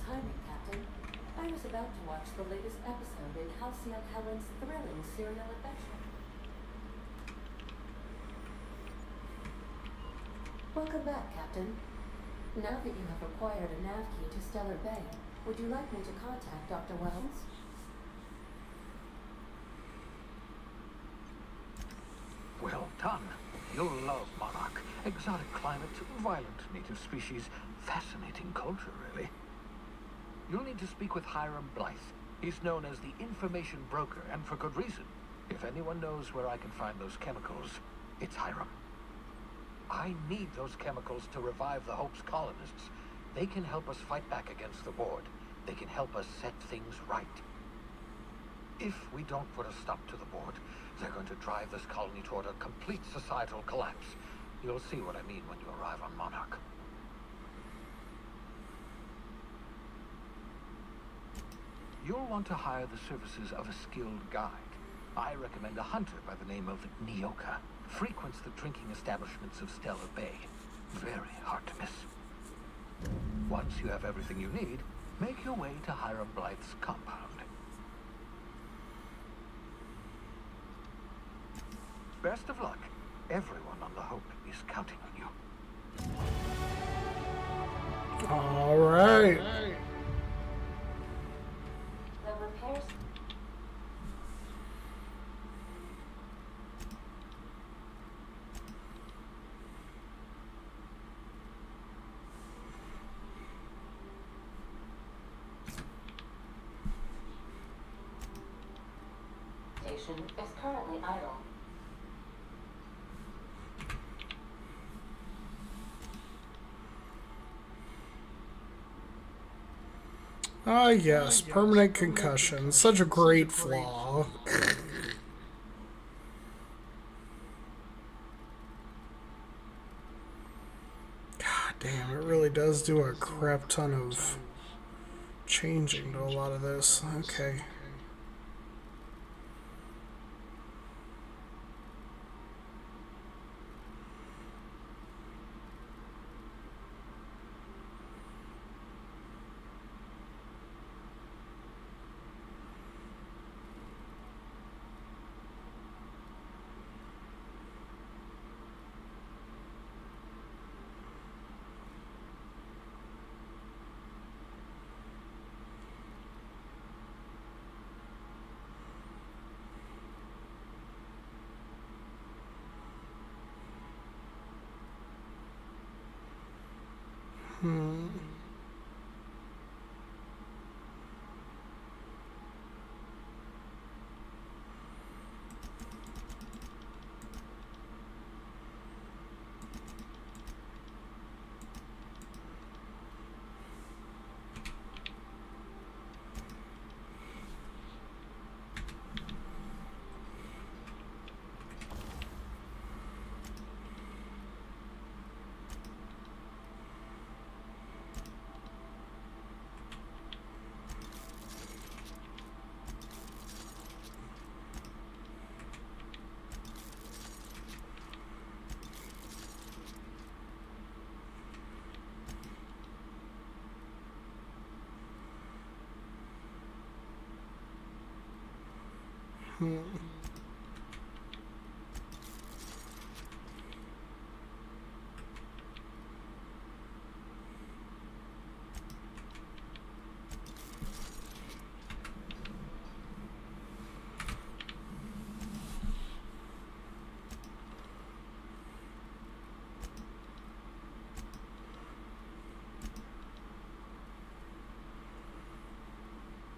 Timing, Captain. I was about to watch the latest episode in Halcyon Helen's thrilling serial adventure. Welcome back, Captain. Now that you have acquired a nav key to Stellar Bay, would you like me to contact Dr. Wells? Well done. You'll love Monarch. Exotic climate, violent native species, fascinating culture, really. You'll need to speak with Hiram Blythe. He's known as the information broker, and for good reason. If anyone knows where I can find those chemicals, it's Hiram. I need those chemicals to revive the Hope's colonists. They can help us fight back against the Board. They can help us set things right. If we don't put a stop to the Board, they're going to drive this colony toward a complete societal collapse. You'll see what I mean when you arrive on Monarch. You'll want to hire the services of a skilled guide. I recommend a hunter by the name of Nyoka. Frequents the drinking establishments of Stellar Bay. Very hard to miss. Once you have everything you need, make your way to Hiram Blythe's compound. Best of luck. Everyone on the Hope is counting on you. All right. The repairs. Station is currently idle. Ah, yes, permanent concussion. Such a great flaw. God damn, it really does do a crap ton of changing to a lot of this. Okay.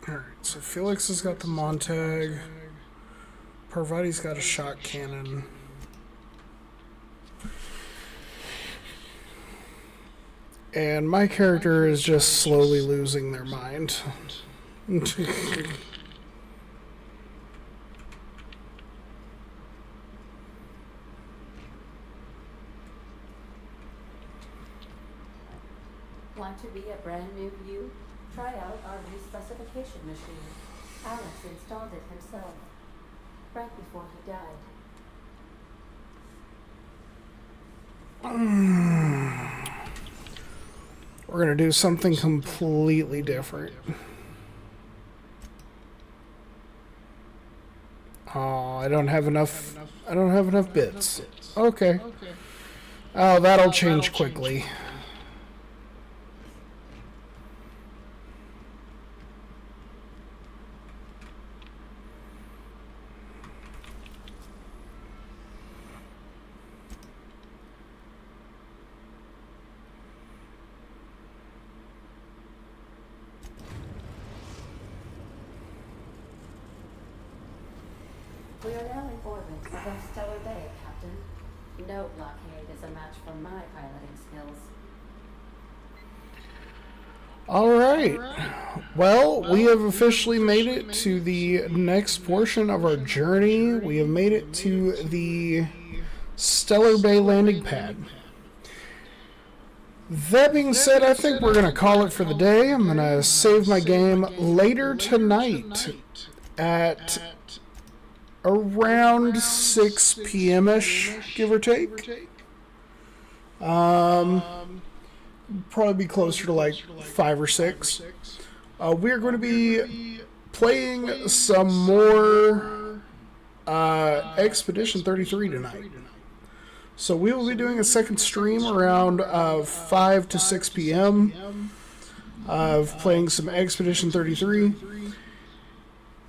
Alright, so Felix has got the Montag. Parvati's got a shot cannon. And my character is just slowly losing their mind. Want to be a brand new you? Try out our respecification machine. Alex installed it himself, right before he died. We're gonna do something completely different. Oh, I don't have enough bits. Okay. Oh, that'll change quickly. We are now in orbit above Stellar Bay, Captain. No blockade is a match for my piloting skills. All right. Well, we have officially made it to the next portion of our journey. We have made it to the Stellar Bay landing pad. That being said, I think we're going to call it for the day. I'm going to save my game later tonight at around 6 p.m.-ish, give or take. Probably be closer to like 5 or 6. We're going to be playing some more Expedition 33 tonight. So we will be doing a second stream around 5 to 6 p.m. of playing some Expedition 33.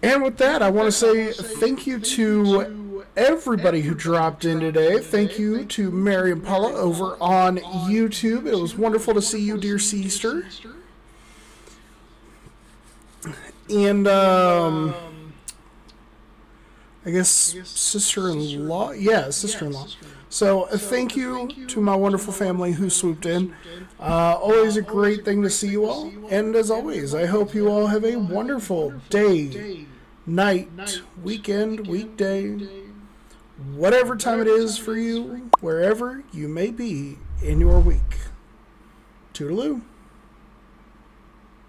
And with that, I want to say thank you to everybody who dropped in today. Thank you to Mary and Paula over on YouTube. It was wonderful to see you, dear sister. And, I guess sister-in-law? Yeah, sister-in-law. So, thank you to my wonderful family who swooped in. Always a great thing to see you all. And as always, I hope you all have a wonderful day, night, weekend, weekday, whatever time it is for you, wherever you may be in your week. Toodaloo.